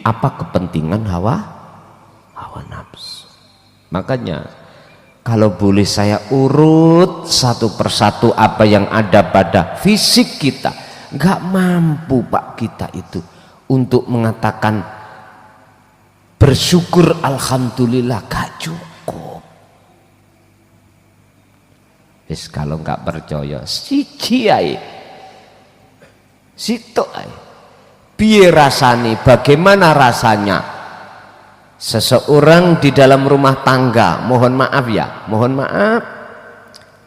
apa kepentingan hawa nafsu. Makanya kalau boleh saya urut satu persatu apa yang ada pada fisik kita, nggak mampu Pak kita itu untuk mengatakan bersyukur alhamdulillah, gak cukup. Wis kalau nggak percaya siji ae, sitok ae. Piye rasane, bagaimana rasanya seseorang di dalam rumah tangga, mohon maaf ya, mohon maaf,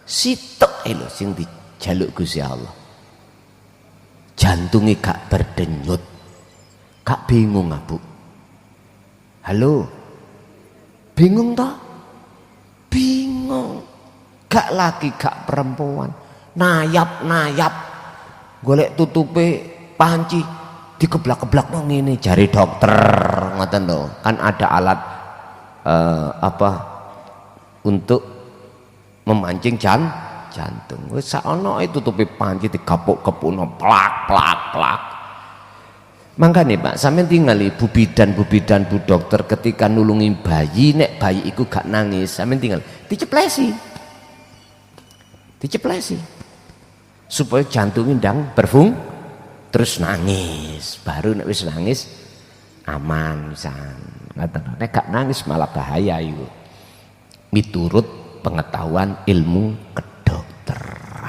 sitok ae lho sing dijaluk Gusti Allah. Jantungnya gak berdenyut, gak bingung Bu? Halo, bingung toh? Bingung, gak laki gak perempuan, nayap golek tutupe panci dikeblak-keblak nang ngene jari dokter ngoten lho. Kan ada alat untuk memancing jantung. Wis saono tutupi panci digapuk-gepukno plak. Mangkane Pak, sampeyan tingali bu bidan bu dokter ketika nulungi bayi, nek bayi iku gak nangis, sampeyan tinggal diceplesi. Supaya jantungnya ndang terus nangis, baru nek wis nangis aman pisan. Nek gak nangis malah bahaya iku. Miturut pengetahuan ilmu kedokteran.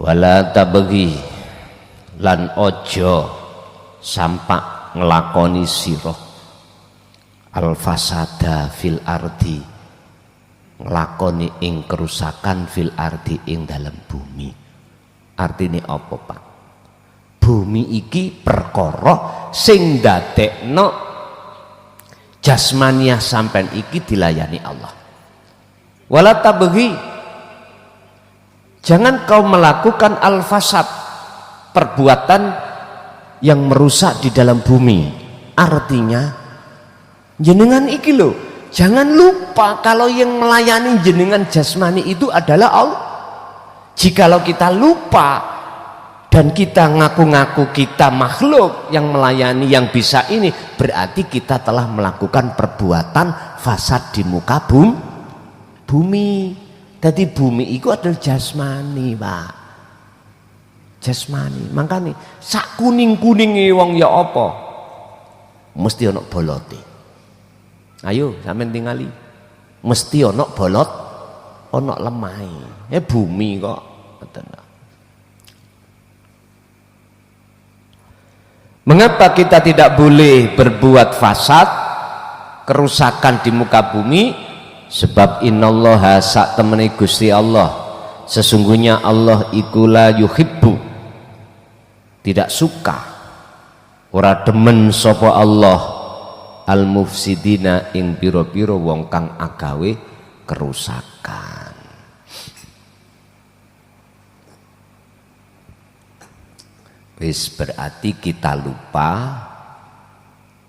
Wala tabghi lan ojo sampak nglakoni sira al fasada fil ardi, nglakoni ing kerusakan fil ardi ing dalam bumi. Artine apa Pak? Bumi iki perkara sing ndadekno jasmaniah sampean iki dilayani Allah. Wala tabghi, jangan kau melakukan al-fasad, perbuatan yang merusak di dalam bumi. Artinya jenengan iki lho, jangan lupa kalau yang melayani jenengan jasmani itu adalah Allah. Jikalau kita lupa dan kita ngaku-ngaku kita makhluk yang melayani, yang bisa ini, berarti kita telah melakukan perbuatan fasad di muka bumi. Jadi bumi itu adalah jasmani, Pak. Jasmani. Makanya sak kuning-kuningi wong ya apa? Mesti ana bolote. Ayo sampean tingali. Mesti ana bolot, ana lemahe. Bumi kok. Mengapa kita tidak boleh berbuat fasad, kerusakan di muka bumi? Sebab innallaha sak temene Gusti Allah, sesungguhnya Allah iku la yuhibbu, tidak suka, ora demen sapa Allah al mufsidina ing pira-pira wong kang agawe kerusakan. Wis berarti kita lupa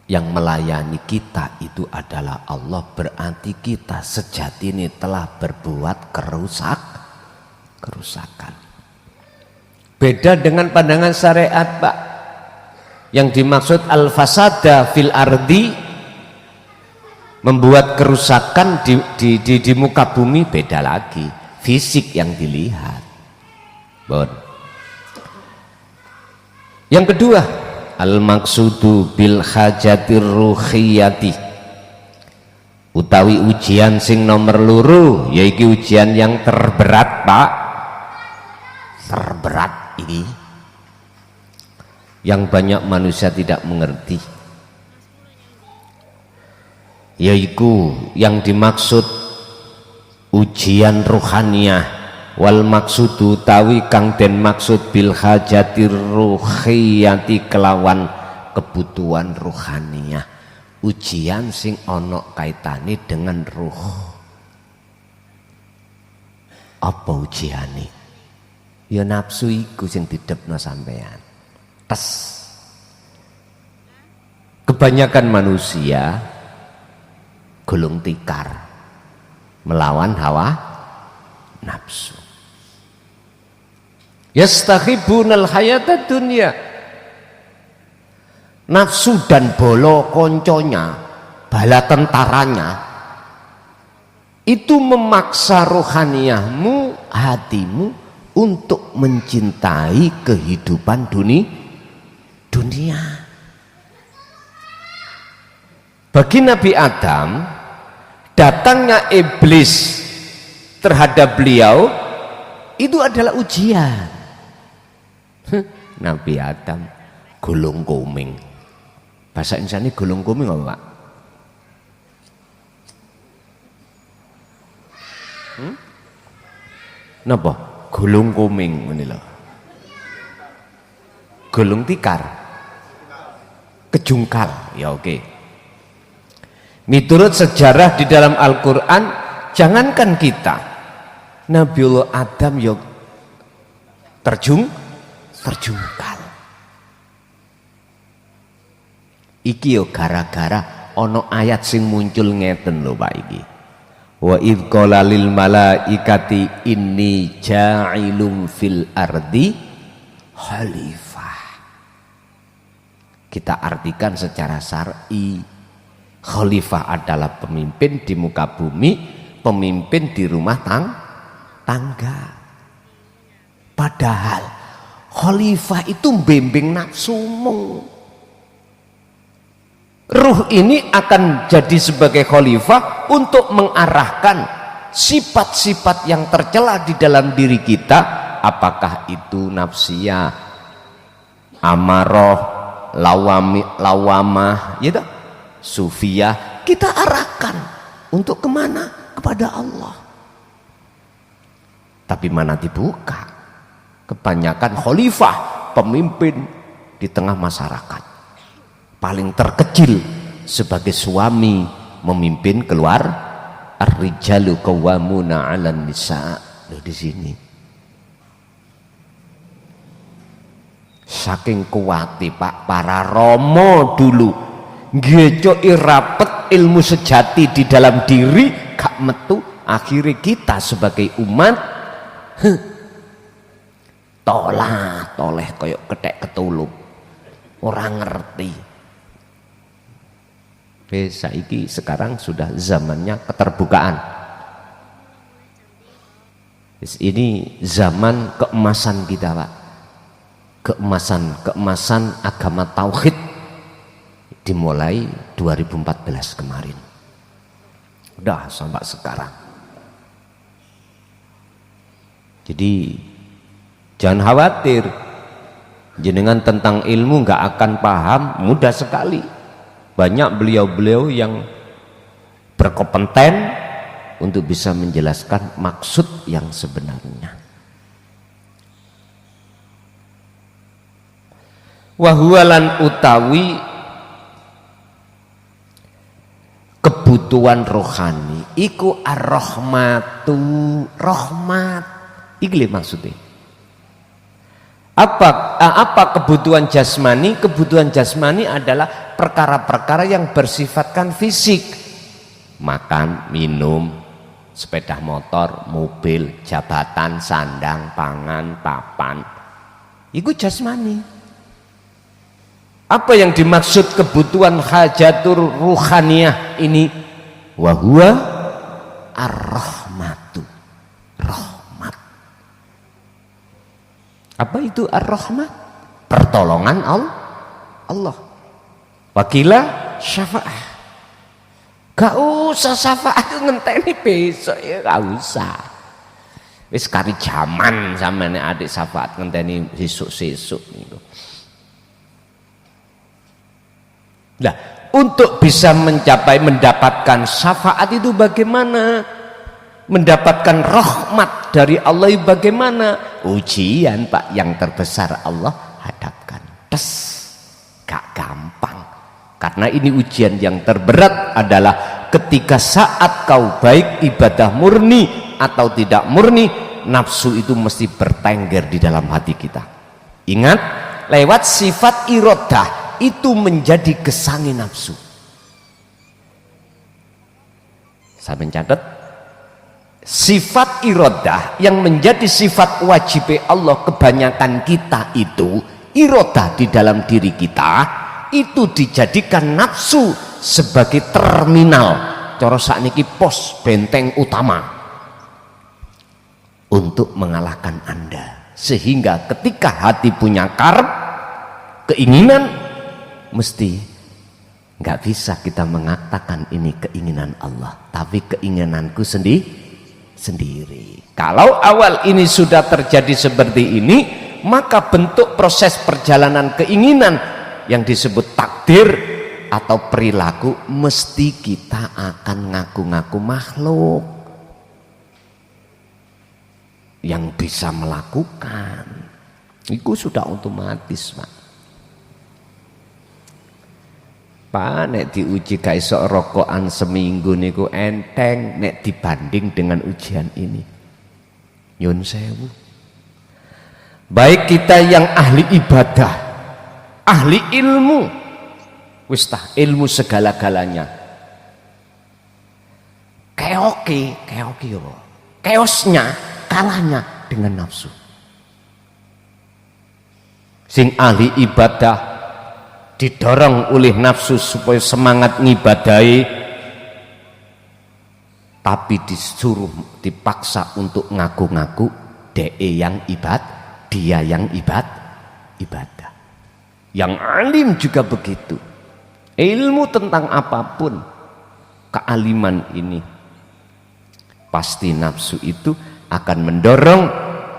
yang melayani kita itu adalah Allah, berarti kita sejati ini telah berbuat kerusakan. Beda dengan pandangan syariat, Pak. Yang dimaksud al-fasada fil ardi, membuat kerusakan di muka bumi, beda lagi. Fisik yang dilihat. Yang kedua, al-maksudu bil hajatir ruhiyati, utawi ujian sing nomor loro, yaitu ujian yang terberat, Pak. Terberat ini yang banyak manusia tidak mengerti, yaitu yang dimaksud ujian ruhaniyah. Wal maksudu tawi kang den maksud bil hajatir ruhiyati, kelawan kebutuhan ruhaniyah, ujian sing ono kaitane dengan ruh. Apa ujiane? Ya nafsu iku sing didepno sampean. Tes. Kebanyakan manusia gulung tikar melawan hawa nafsu. Yastakhibunal hayatad dunya, nafsu dan bolo konconya, bala tentaranya itu memaksa rohaniyahmu, hatimu untuk mencintai kehidupan dunia. Bagi Nabi Adam, datangnya iblis terhadap beliau itu adalah ujian. Nabi Adam gulung kuming, bahasa Indonesia gulung kuming apa, Pak? Napa? Gulung kuming ngene lho. Gulung tikar. Kejungkal. Ya oke. Miturut sejarah di dalam Al-Qur'an, jangankan kita, Nabiullah Adam yo terjungkal. Iki yo gara-gara ono ayat sing muncul ngeten lho, Pak, iki. Wa idh qala lil malaikati inni ja'ilum fil ardi khalifah. Kita artikan secara syar'i, khalifah adalah pemimpin di muka bumi, pemimpin di rumah tangga. Padahal khalifah itu membimbing nafsumu. Ruh ini akan jadi sebagai khalifah untuk mengarahkan sifat-sifat yang tercela di dalam diri kita, apakah itu nafsiyah, amaroh, lawamah, ya, sufiyah, kita arahkan untuk kemana? Kepada Allah. Tapi mana dibuka? Kebanyakan khalifah, pemimpin di tengah masyarakat, paling terkecil sebagai suami memimpin keluar, ar-rijalu qawwamuna 'alan nisa. Di sini saking kuwati, Pak, para romo dulu ngecoki rapet ilmu sejati di dalam diri, gak metu. Akhirnya kita sebagai umat toleh koyok kethek ketulup, orang ngerti. Saiki sekarang sudah zamannya keterbukaan. Ini zaman keemasan kita, Pak. Keemasan agama tauhid dimulai 2014 kemarin. Udah sampai sekarang. Jadi jangan khawatir, jenengan tentang ilmu nggak akan paham, mudah sekali. Banyak beliau-beliau yang berkompeten untuk bisa menjelaskan maksud yang sebenarnya. Wahwalan utawi kebutuhan rohani iku ar-rahmatu, rahmat. Iki maksudnya. Apa kebutuhan jasmani? Kebutuhan jasmani adalah perkara-perkara yang bersifatkan fisik. Makan, minum, sepeda motor, mobil, jabatan, sandang, pangan, papan. Itu jasmani. Apa yang dimaksud kebutuhan hajatur ruhaniyah ini? Wahwa ar-rahmatu, rahmat. Apa itu ar-rahmat? Pertolongan Allah. Wakila syafaah. Gak usah syafaat itu ngenteni besok ya, gak usah. Wis kari jaman sampeyan adik syafaat ngenteni sesuk-sesuk niku. Nah, untuk bisa mendapatkan syafaat itu bagaimana? Mendapatkan rahmat dari Allah itu bagaimana? Ujian, Pak, yang terbesar Allah hadapkan. Gak gampang. Karena ini ujian yang terberat adalah ketika saat kau baik ibadah murni atau tidak murni, nafsu itu mesti bertengger di dalam hati kita. Ingat, lewat sifat irodah itu menjadi gesangi nafsu. Saya mencatat sifat irodah yang menjadi sifat wajib Allah kebanyakan kita itu, irodah di dalam diri kita itu dijadikan nafsu sebagai terminal, cara sakniki pos benteng utama untuk mengalahkan Anda. Sehingga ketika hati punya karep, keinginan, mesti nggak bisa kita mengatakan ini keinginan Allah, tapi keinginanku sendiri. Kalau awal ini sudah terjadi seperti ini, maka bentuk proses perjalanan keinginan yang disebut takdir atau perilaku mesti kita akan ngaku-ngaku makhluk yang bisa melakukan. Itu sudah otomatis, Pak. Pak, nek diuji gak iso rokokan seminggu niku enteng nek dibanding dengan ujian ini. Nyun sewu. Baik kita yang ahli ibadah, ahli ilmu, wis tah ilmu segala-galanya. Keosnya, kalahnya dengan nafsu. Sing ahli ibadah didorong oleh nafsu supaya semangat ngibadai, tapi disuruh dipaksa untuk ngaku-ngaku dia yang ibadah. Yang alim juga begitu. Ilmu tentang apapun, kealiman ini pasti nafsu itu akan mendorong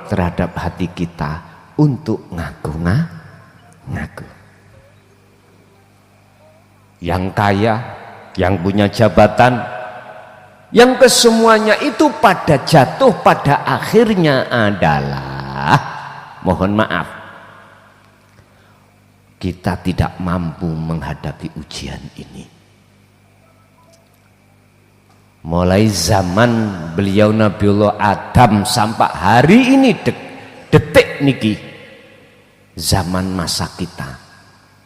terhadap hati kita untuk ngaku-ngaku. Yang kaya, yang punya jabatan, yang kesemuanya itu jatuh pada akhirnya adalah, mohon maaf, kita tidak mampu menghadapi ujian ini. Mulai zaman beliau Nabiullah Adam sampai hari ini detik niki, zaman masa kita,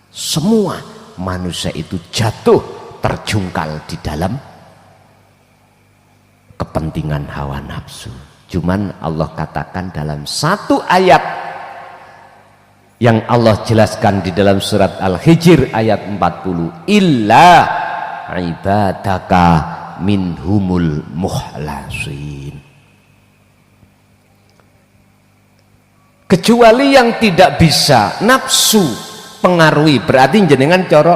semua manusia itu jatuh terjungkal di dalam kepentingan hawa nafsu. Cuman Allah katakan dalam satu ayat yang Allah jelaskan di dalam surat Al-Hijr ayat 40, illa ibadaka minhumul muhlasin, kecuali yang tidak bisa nafsu pengaruhi. Berarti jenengan coro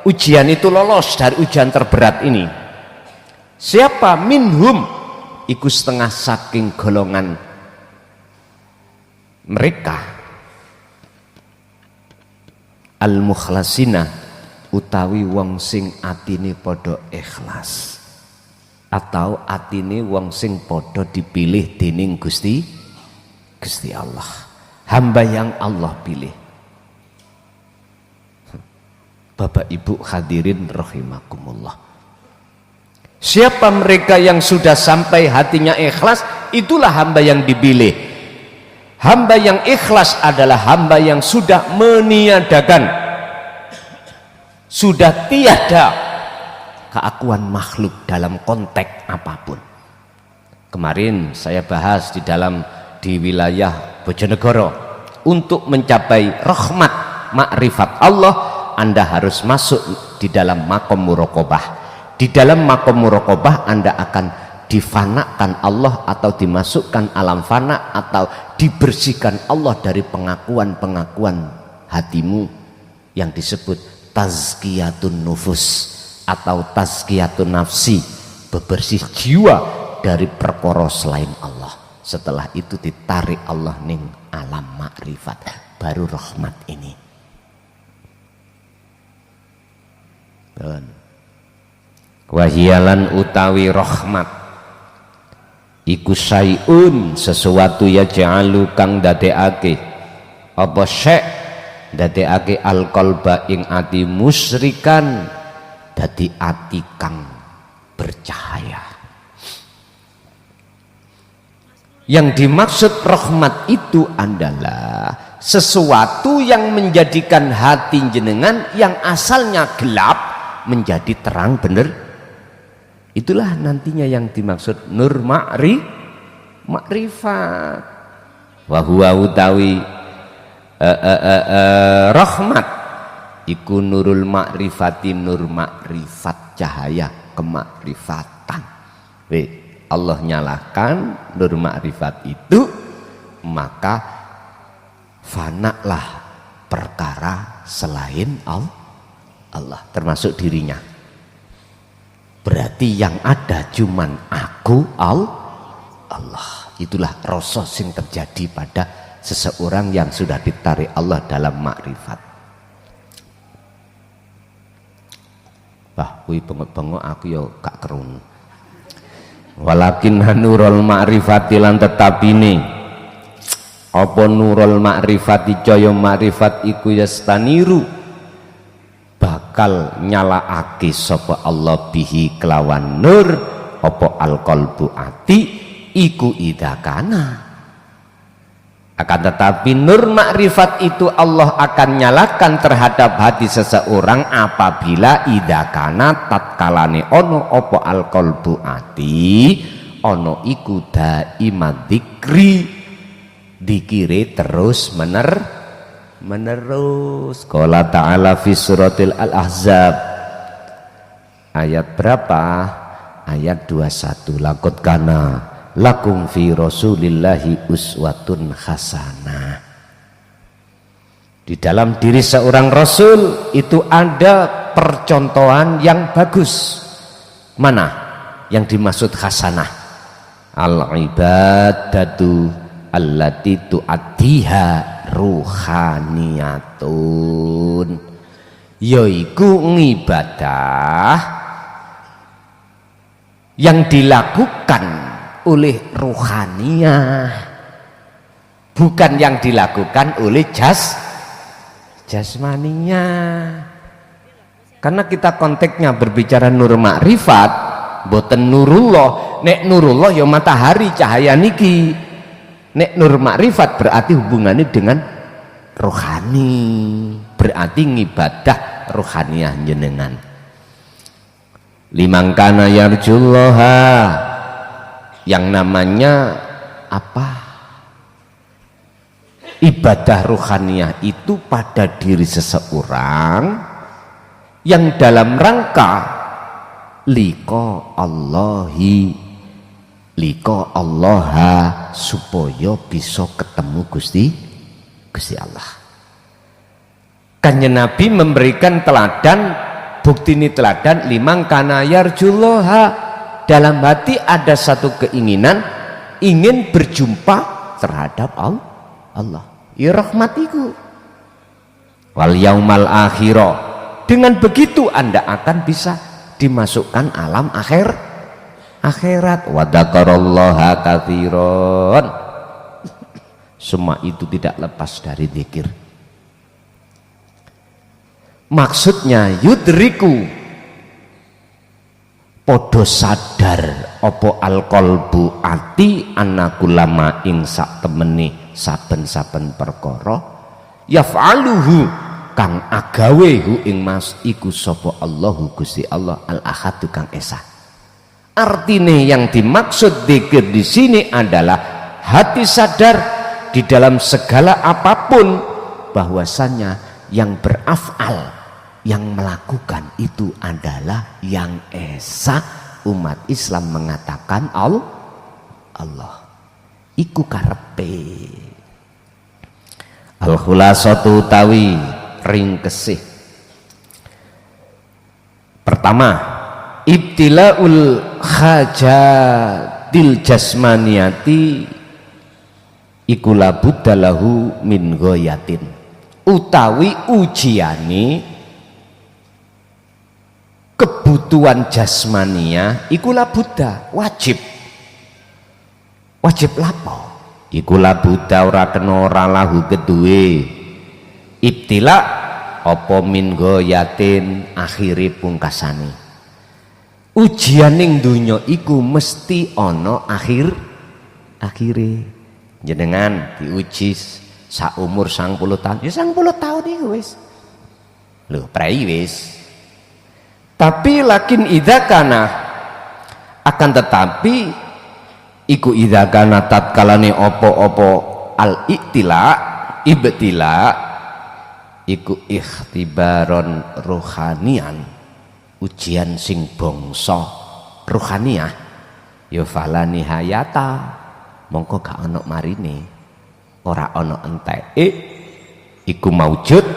ujian itu lolos dari ujian terberat ini. Siapa? Minhum, iku setengah saking golongan mereka al-mukhlasina, utawi wong sing atine podo ikhlas, atau atine wong sing podo dipilih dening Gusti Allah, hamba yang Allah pilih. Bapak Ibu hadirin rahimakumullah, siapa mereka yang sudah sampai hatinya ikhlas, itulah hamba yang dipilih. Hamba yang ikhlas adalah hamba yang sudah meniadakan, sudah tiada keakuan makhluk dalam konteks apapun. Kemarin saya bahas di wilayah Bojonegoro, untuk mencapai rahmat makrifat Allah, Anda harus masuk di dalam makom muraqabah. Di dalam makom muraqabah Anda akan difanakan Allah, atau dimasukkan alam fana, atau dibersihkan Allah dari pengakuan-pengakuan hatimu yang disebut tazkiyatun nufus atau tazkiyatun nafsi, bebersih jiwa dari perkara selain Allah. Setelah itu ditarik Allah ning alam makrifat, baru rahmat ini. Wahiyalan utawi rahmat iku sayun, sesuatu ya ja'alu kang dadekake apa syek, dadekake al-qalba ing ati musyrikan dadi ati kang bercahaya. Yang dimaksud rahmat itu adalah sesuatu yang menjadikan hati jenengan yang asalnya gelap menjadi terang bener. Itulah nantinya yang dimaksud nur makrifat. Wa huwa utawi rahmat iku nurul makrifati, nur makrifat, cahaya kemakrifatan. Allah nyalakan nur makrifat itu, maka fanaklah perkara selain Allah, termasuk dirinya. Berarti yang ada cuman aku, Allah. Itulah rasa sing terjadi pada seseorang yang sudah ditarik Allah dalam makrifat. Wah, kuwi bengok-bengok aku yo gak kerungu. Walakin nurul makrifati lan tetapine apa nurul makrifati, caya makrifat iku yastaniru, bakal nyalaake sapa Allah bihi kelawan nur apa alqalbu ati iku idakana. Akan tetapi nur makrifat itu Allah akan nyalakan terhadap hati seseorang apabila idakana tatkalane ono apa alqalbu ati ono iku daimad dzikri, dikire terus menerus. Qala ta'ala fi suratil al-ahzab ayat berapa? Ayat 21. Laqad kana lakum fi rasulillahi uswatun hasanah. Di dalam diri seorang rasul itu ada percontohan yang bagus. Mana yang dimaksud hasanah? Al-ibadatu allati tu'addiha ruhaniyatun, yaiku ngibadah yang dilakukan oleh ruhaniyah, bukan yang dilakukan oleh jasmaninya. Karena kita konteksnya berbicara nur makrifat, boten nurullah. Nek nurullah ya matahari cahaya niki. Nek nur makrifat berarti hubungannya dengan rohani, berarti ngibadah rohaniyah jenengan. Limangkana yarjullaha, yang namanya apa? ibadah ruhaniyah itu pada diri seseorang yang dalam rangka liqa Allaha supaya bisa ketemu Gusti Allah. Kanjeng Nabi memberikan teladan, bukti ini teladan limang kana yarjullaha, dalam hati ada satu keinginan ingin berjumpa terhadap Allah, ya rahmatiku wal yaumal akhirah. Dengan begitu Anda akan bisa dimasukkan alam akhirat. Wa dzakarallaha katsiran. Semua itu tidak lepas dari zikir. Maksudnya yudriku, podo sadar opo alqalbu ati anakulama ing sak temeni saben-saben perkara yaf'aluhu kang agawe hu ing mas iku sapa Allahu Gusti Allah al ahad kang esa. Artine yang dimaksud zikir di sini adalah hati sadar di dalam segala apapun bahwasannya yang beraf'al, yang melakukan itu adalah yang esa. Umat Islam mengatakan Allah iku karepe. Al khulasatu tawi ringkesih. Pertama, ibtilaul hajatil jasmaniyati iku la buddalahu min ghayatin, utawi ujiane kebutuhan jasmania ikulah Buddha wajib lapo ikulah Buddha ora kena ora lahu kedue ibtila apa min goyatin akhiri pungkasane. Ujian ning donya iku mesti ana akhire. Jenengan diuji sak umur 90 tahun ya 90 tahun iku wis lho prei wis. Tapi lakin idakana, akan tetapi iku idakana tatkalane opo-opo al ibtila iku ikhtibaron rohanian, ujian sing bangsa rohaniah ya fala nihayata, mongko gak ana marine, ora ana enteke iku maujud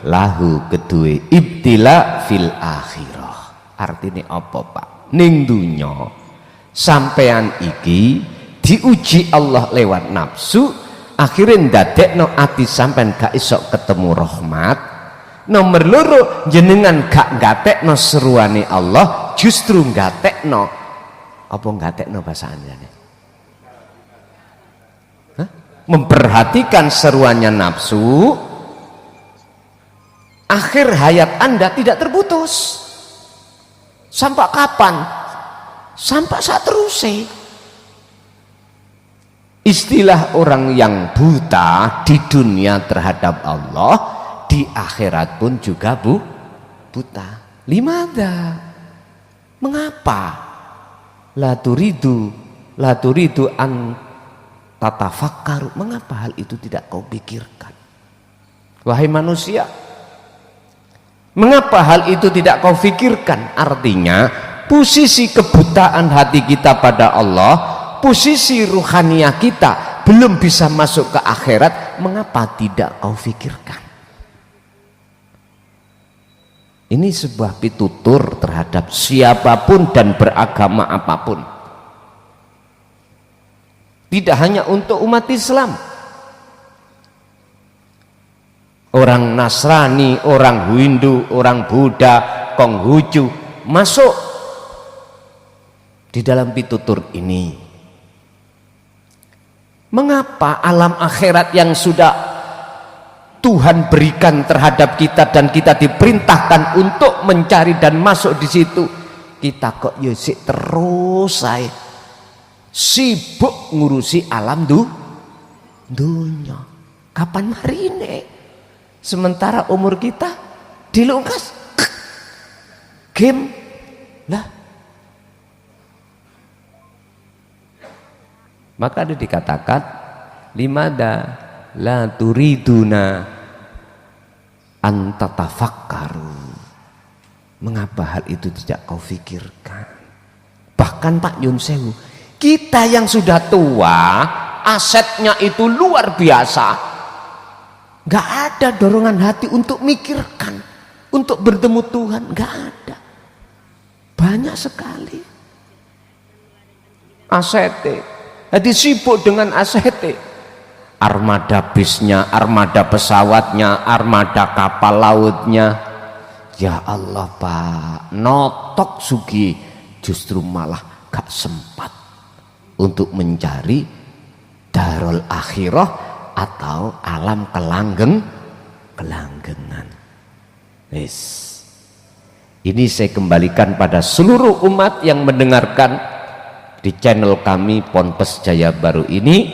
lahu kedue ibtila fil akhirah. Artinya apa Pak? Ning dunya sampean iki diuji Allah lewat nafsu, akhirnya ndadekno ati sampean gak iso ketemu rahmat. Nomor loro, jenengan gak gatekno seruane Allah, justru gatekno apa gatekno bahasa anjane? Memperhatikan seruannya nafsu, akhir hayat Anda tidak terputus. Sampai kapan? Sampai saat terusé. Istilah orang yang buta di dunia terhadap Allah, di akhirat pun juga buta. Limada? Mengapa? La turidu an tatafakkaru. Mengapa hal itu tidak kau pikirkan? Wahai manusia, mengapa hal itu tidak kau pikirkan? Artinya posisi kebutaan hati kita pada Allah, posisi ruhaniah kita belum bisa masuk ke akhirat. Mengapa tidak kau pikirkan? Ini sebuah pitutur terhadap siapapun dan beragama apapun, tidak hanya untuk umat Islam. Orang Nasrani, orang Hindu, orang Buddha, Konghucu masuk di dalam pitutur ini. Mengapa alam akhirat yang sudah Tuhan berikan terhadap kita dan kita diperintahkan untuk mencari dan masuk di situ, kita kok yosik terus saya sibuk ngurusi alam dunya. Kapan hari ini? Sementara umur kita dilungkas game lah. Maka ada dikatakan limada la turiduna an tatafakkaru. Mengapa hal itu tidak kau fikirkan? Bahkan Pak Yun Sewu, kita yang sudah tua, asetnya itu luar biasa, nggak ada dorongan hati untuk mikirkan, untuk bertemu Tuhan, nggak ada. Banyak sekali asetnya, jadi sibuk dengan asetnya, armada bisnya, armada pesawatnya, armada kapal lautnya. Ya Allah Pak, notok sugi, justru malah gak sempat untuk mencari darul akhirah atau alam kelanggengan. Yes. Ini saya kembalikan pada seluruh umat yang mendengarkan di channel kami Ponpes Jaya Baru ini,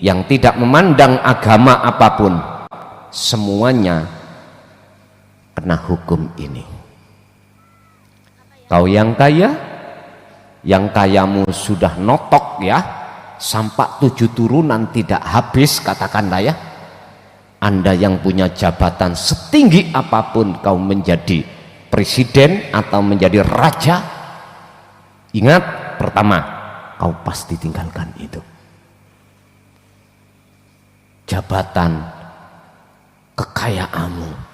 yang tidak memandang agama apapun, semuanya kena hukum ini. Kau yang kaya, yang kayamu sudah notok ya, sampai 7 turunan tidak habis, katakanlah ya. Anda yang punya jabatan setinggi apapun, kau menjadi presiden atau menjadi raja, ingat, pertama, kau pasti tinggalkan itu. Jabatan, kekayaanmu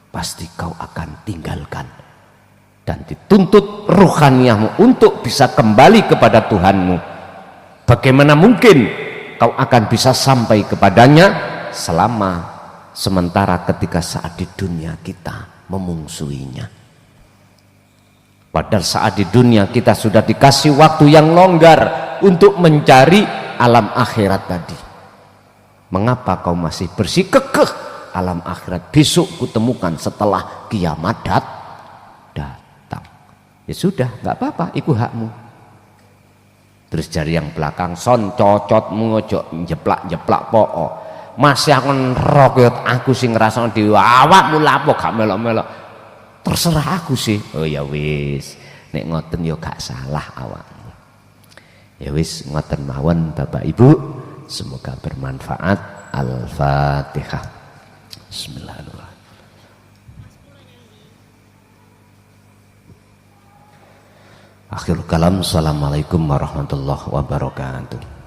pasti kau akan tinggalkan, dan dituntut ruhaniahmu untuk bisa kembali kepada Tuhanmu. Bagaimana mungkin kau akan bisa sampai kepadanya sementara ketika saat di dunia kita memungsuinya. Padahal saat di dunia kita sudah dikasih waktu yang longgar untuk mencari alam akhirat tadi. Mengapa kau masih bersikukuh alam akhirat besok kutemukan setelah kiamat datang? Ya sudah, nggak apa-apa, itu hakmu. Terus dari yang belakang, son cocot mengojok jeplak pokok, masih aku ngerokot, aku sih ngerasa di awakmu lapo gak melok-melok, terserah aku sih. Oh ya wis, nek ngoten yo gak salah awakmu. Ya wis, ngoten mawon Bapak Ibu, semoga bermanfaat. Al-Fatihah. Bismillahirrahmanirrahim. Akhirul kalam. Assalamualaikum warahmatullahi wabarakatuh.